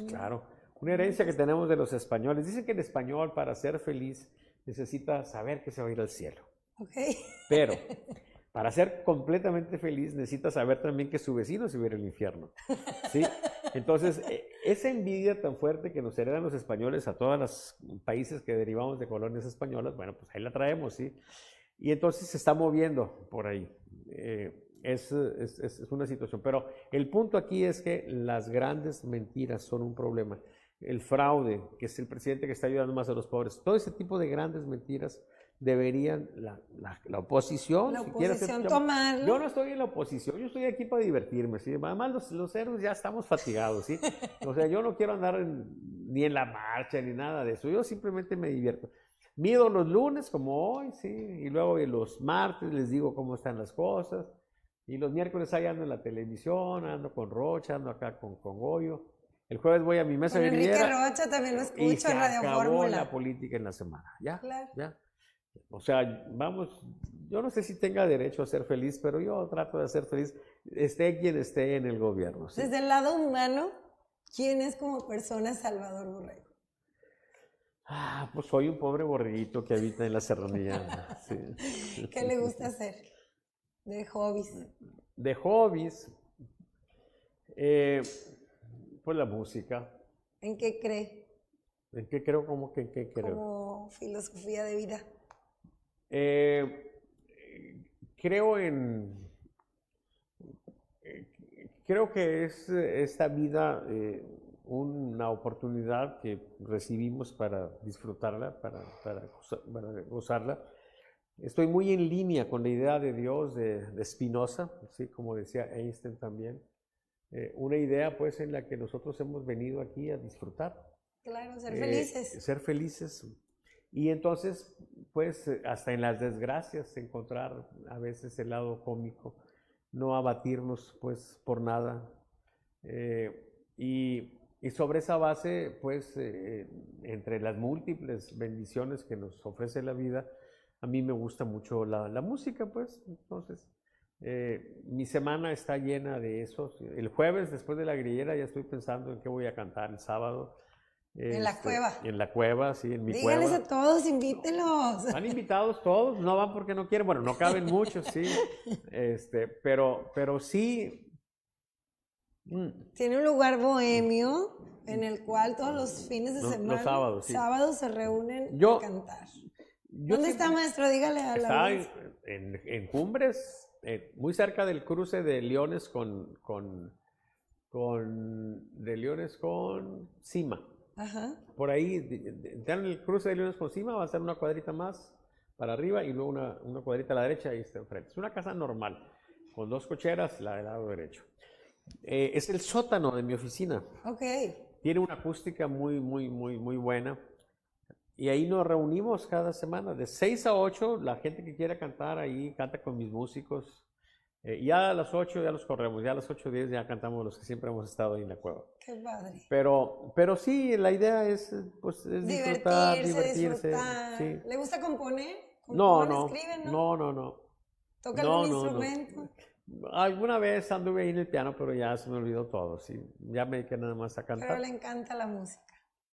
Claro, una herencia que tenemos de los españoles. Dicen que el español, para ser feliz, necesita saber que se va a ir al cielo. Okay. Pero para ser completamente feliz necesita saber también que su vecino se va a ir al infierno, ¿sí? Entonces, esa envidia tan fuerte que nos heredan los españoles a todos los países que derivamos de colonias españolas, bueno, pues ahí la traemos, ¿sí? Y entonces se está moviendo por ahí. Es una situación. Pero el punto aquí es que las grandes mentiras son un problema. El fraude, que es el presidente que está ayudando más a los pobres, todo ese tipo de grandes mentiras deberían la oposición, tomarlo. Yo no estoy en la oposición, yo estoy aquí para divertirme, ¿sí? Además los héroes ya estamos fatigados, ¿sí? O sea, yo no quiero andar ni en la marcha ni nada de eso, yo simplemente me divierto. Mido los lunes como hoy, ¿sí? Y luego los martes les digo cómo están las cosas, y los miércoles ahí ando en la televisión, ando con Rocha, ando acá con Goyo. El jueves voy a mi mesa de venidera. Enrique Rocha también lo escucho en Radio Fórmula. Acabó la política en la semana, ¿ya? Claro. ¿Ya? O sea, vamos, yo no sé si tenga derecho a ser feliz, pero yo trato de ser feliz, esté quien esté en el gobierno. ¿Sí? Desde el lado humano, ¿quién es como persona Salvador Borrego? Pues soy un pobre borreguito que habita en la serranía. Sí. ¿Qué le gusta hacer de hobbies? De hobbies, pues la música. ¿En qué cree? ¿En qué creo? ¿Cómo que en qué creo? Como filosofía de vida. Creo que es esta vida una oportunidad que recibimos para disfrutarla, para gozarla. Estoy muy en línea con la idea de Dios de Spinoza, ¿sí? Como decía Einstein también. Una idea pues en la que nosotros hemos venido aquí a disfrutar. Claro, ser felices. Ser felices. Y entonces, pues, hasta en las desgracias encontrar a veces el lado cómico, no abatirnos, pues, por nada. Y sobre esa base, pues, entre las múltiples bendiciones que nos ofrece la vida, a mí me gusta mucho la música, pues. Entonces, mi semana está llena de eso. El jueves, después de la grillera, ya estoy pensando en qué voy a cantar el sábado. En la cueva. En la cueva, sí, en mi Díganles cueva. a todos, invítelos. Están invitados todos, no van porque no quieren, bueno, no caben muchos, sí, pero sí. Tiene un lugar bohemio en el cual todos los fines de semana, Los sábados, sí. sábados se reúnen a cantar. Yo ¿Dónde está, maestro? Dígale a la Está audiencia. en Cumbres, muy cerca del cruce de Leones de Leones con Cima. Ajá. Por ahí, dan el cruce de Leones con Cima, va a ser una cuadrita más para arriba y luego una cuadrita a la derecha y está enfrente. Es una casa normal, con 2 cocheras, la del lado derecho. Es el sótano de mi oficina. Ok. Tiene una acústica muy, muy, muy, muy buena. Y ahí nos reunimos cada semana, de 6 a 8, la gente que quiera cantar ahí canta con mis músicos. Ya a las 8 ya los corremos, ya a las 8:10 ya cantamos los que siempre hemos estado ahí en la cueva. Qué padre. Pero sí, la idea es, pues, es disfrutar, divertirse. Disfrutar. Sí. ¿Le gusta componer? No, ¿Escribe, no? no. ¿Toca algún instrumento? Alguna vez anduve ahí en el piano, pero ya se me olvidó todo, sí. Ya me dediqué nada más a cantar. Pero le encanta la música.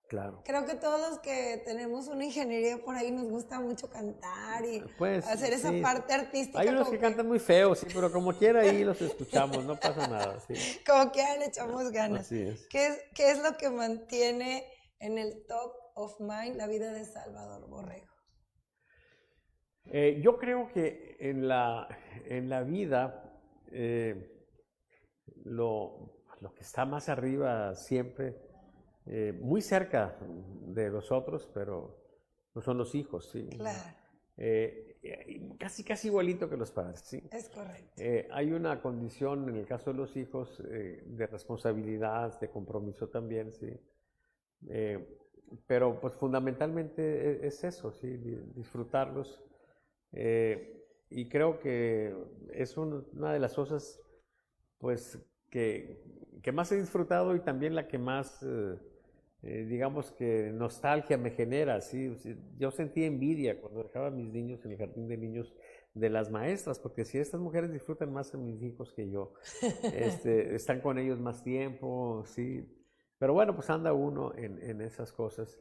Claro. Creo que todos los que tenemos una ingeniería por ahí nos gusta mucho cantar y Pues, hacer esa sí. parte artística. Hay unos que cantan muy feos, sí, pero como quiera ahí los escuchamos, no pasa nada, sí. Como quiera le echamos ganas. Así es. ¿Qué es lo que mantiene en el top of mind la vida de Salvador Borrego? Yo creo que en la vida lo que está más arriba siempre, muy cerca de los otros, pero no son los hijos, ¿sí? Claro. Casi igualito que los padres, ¿sí? Es correcto. Hay una condición en el caso de los hijos de responsabilidad, de compromiso también, ¿sí? Pero pues fundamentalmente es eso, ¿sí? Disfrutarlos. Y creo que es una de las cosas pues que más he disfrutado y también la que más digamos que nostalgia me genera, ¿sí? Yo sentía envidia cuando dejaba a mis niños en el jardín de niños de las maestras, porque si estas mujeres disfrutan más a mis hijos que yo, están con ellos más tiempo, ¿sí? Pero bueno, pues anda uno en esas cosas.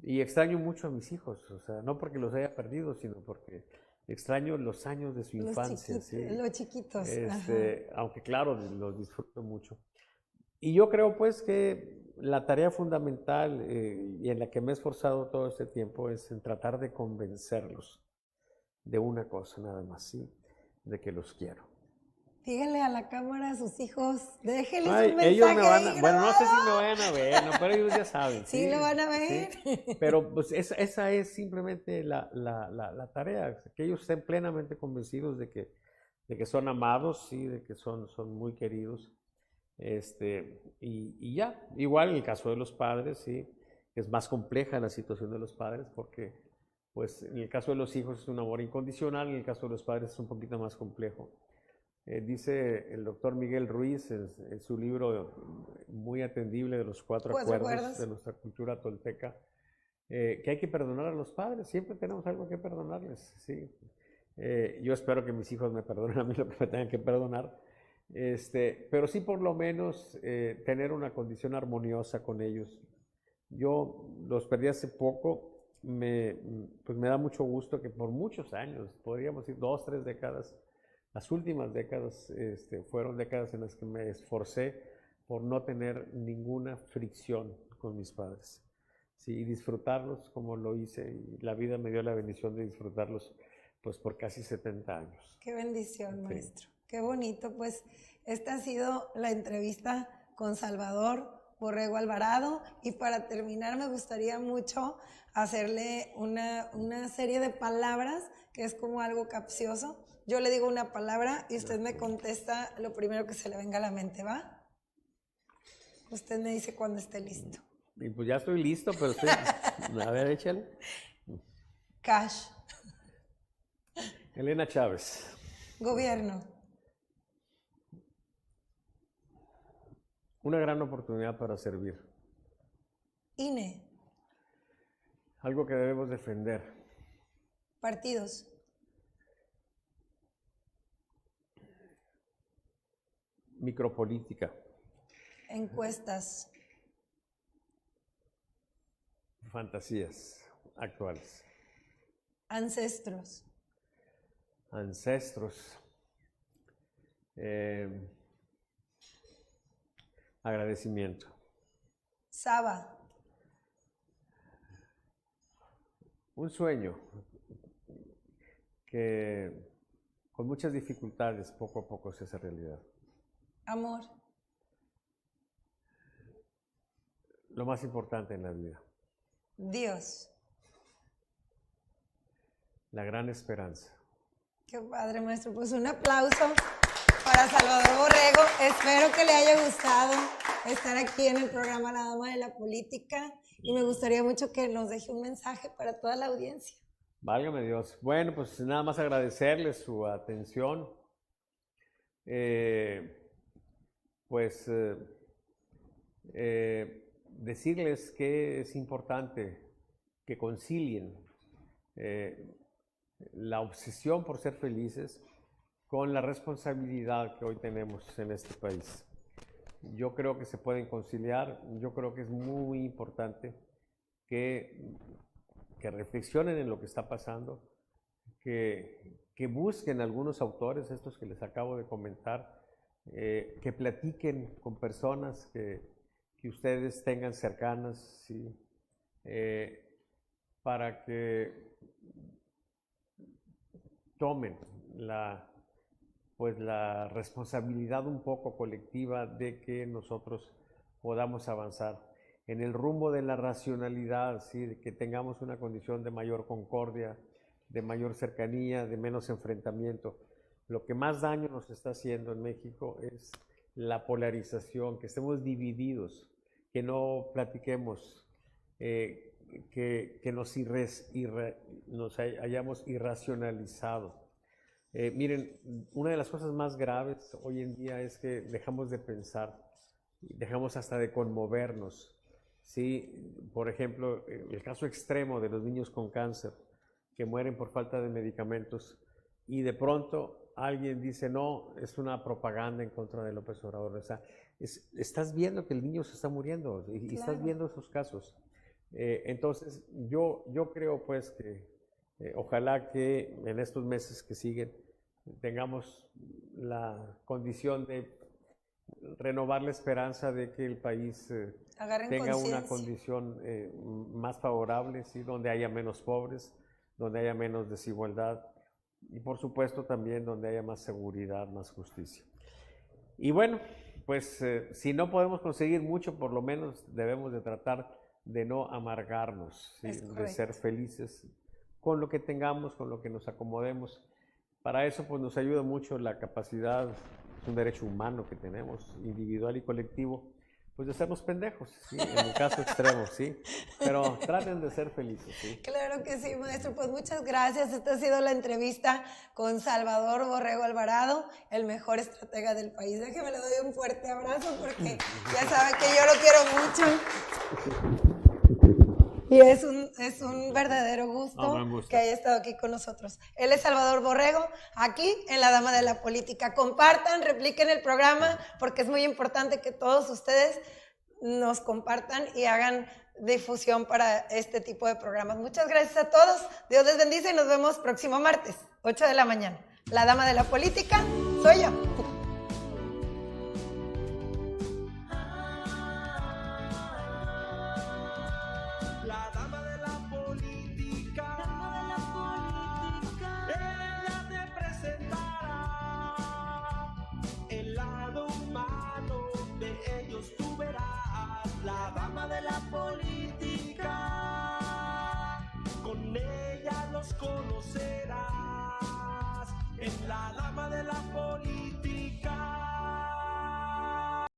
Y extraño mucho a mis hijos, o sea, no porque los haya perdido, sino porque extraño los años de su infancia, ¿sí? Los chiquitos. Aunque claro, los disfruto mucho. Y yo creo pues que la tarea fundamental y en la que me he esforzado todo este tiempo es en tratar de convencerlos de una cosa nada más, ¿sí? De que los quiero. Díganle a la cámara a sus hijos, déjenles Ay, un mensaje ellos me van a, ahí bueno, no sé si grabado. me vayan a ver, no, pero ellos ya saben. Sí, lo van a ver. Sí. Pero pues esa es simplemente la tarea, que ellos estén plenamente convencidos de que son amados, sí, de que son muy queridos. Y ya, igual en el caso de los padres, sí, es más compleja la situación de los padres porque, pues, en el caso de los hijos es un amor incondicional, en el caso de los padres es un poquito más complejo. Dice el doctor Miguel Ruiz en su libro muy atendible de los 4 acuerdos de nuestra cultura tolteca, que hay que perdonar a los padres, siempre tenemos algo que perdonarles, ¿sí? Yo espero que mis hijos me perdonen a mí lo que me tengan que perdonar, pero sí por lo menos tener una condición armoniosa con ellos. Yo los perdí hace poco, pues me da mucho gusto que por muchos años, podríamos decir 2, 3 décadas, las últimas décadas fueron décadas en las que me esforcé por no tener ninguna fricción con mis padres, ¿sí? Y disfrutarlos como lo hice, y la vida me dio la bendición de disfrutarlos pues por casi 70 años. Qué bendición, maestro. Qué bonito, pues esta ha sido la entrevista con Salvador Borrego Alvarado, y para terminar me gustaría mucho hacerle una serie de palabras que es como algo capcioso. Yo le digo una palabra y usted me contesta lo primero que se le venga a la mente, ¿va? Usted me dice cuando esté listo. Y pues ya estoy listo, pero estoy... A ver, échale. Cash. Elena Chávez. Gobierno. Una gran oportunidad para servir. INE. Algo que debemos defender. Partidos. Micropolítica. Encuestas. fantasías actuales. Ancestros. Ancestros. Agradecimiento. Saba. Un sueño que con muchas dificultades poco a poco se hace realidad. Amor. Lo más importante en la vida. Dios. La gran esperanza. Qué padre, maestro. Pues un aplauso para Salvador Borrego. Espero que le haya gustado estar aquí en el programa La Dama de la Política y me gustaría mucho que nos deje un mensaje para toda la audiencia. Válgame Dios. Bueno, pues nada más agradecerles su atención. Decirles que es importante que concilien la obsesión por ser felices con la responsabilidad que hoy tenemos en este país. Yo creo que se pueden conciliar, yo creo que es muy importante que reflexionen en lo que está pasando, que busquen algunos autores, estos que les acabo de comentar, que platiquen con personas que ustedes tengan cercanas, ¿sí? Para que tomen la responsabilidad un poco colectiva de que nosotros podamos avanzar en el rumbo de la racionalidad, ¿sí? De que tengamos una condición de mayor concordia, de mayor cercanía, de menos enfrentamiento. Lo que más daño nos está haciendo en México es la polarización, que estemos divididos, que no platiquemos, que nos hayamos irracionalizado. Miren, una de las cosas más graves hoy en día es que dejamos de pensar, dejamos hasta de conmovernos. ¿Sí? Por ejemplo, el caso extremo de los niños con cáncer que mueren por falta de medicamentos y de pronto alguien dice, no, es una propaganda en contra de López Obrador. O sea, estás viendo que el niño se está muriendo y claro, estás viendo esos casos. Entonces, yo creo pues que ojalá que en estos meses que siguen tengamos la condición de renovar la esperanza de que el país tenga una condición más favorable, ¿sí? Donde haya menos pobres, donde haya menos desigualdad y por supuesto también donde haya más seguridad, más justicia. Y bueno, pues si no podemos conseguir mucho, por lo menos debemos de tratar de no amargarnos, ¿sí? De ser felices con lo que tengamos, con lo que nos acomodemos. Para eso pues nos ayuda mucho la capacidad, es un derecho humano que tenemos, individual y colectivo, pues de sernos pendejos, ¿sí? En el caso extremo, ¿sí? Pero traten de ser felices, ¿sí? Claro que sí, maestro. Pues muchas gracias. Esta ha sido la entrevista con Salvador Borrego Alvarado, el mejor estratega del país. Déjeme le doy un fuerte abrazo porque ya sabe que yo lo quiero mucho. Y es un verdadero gusto que haya estado aquí con nosotros. Él es Salvador Borrego, aquí en La Dama de la Política. Compartan, repliquen el programa, porque es muy importante que todos ustedes nos compartan y hagan difusión para este tipo de programas. Muchas gracias a todos. Dios les bendice y nos vemos próximo martes, 8 de la mañana. La Dama de la Política soy yo. La dama de la política, con ella los conocerás. En la dama de la política.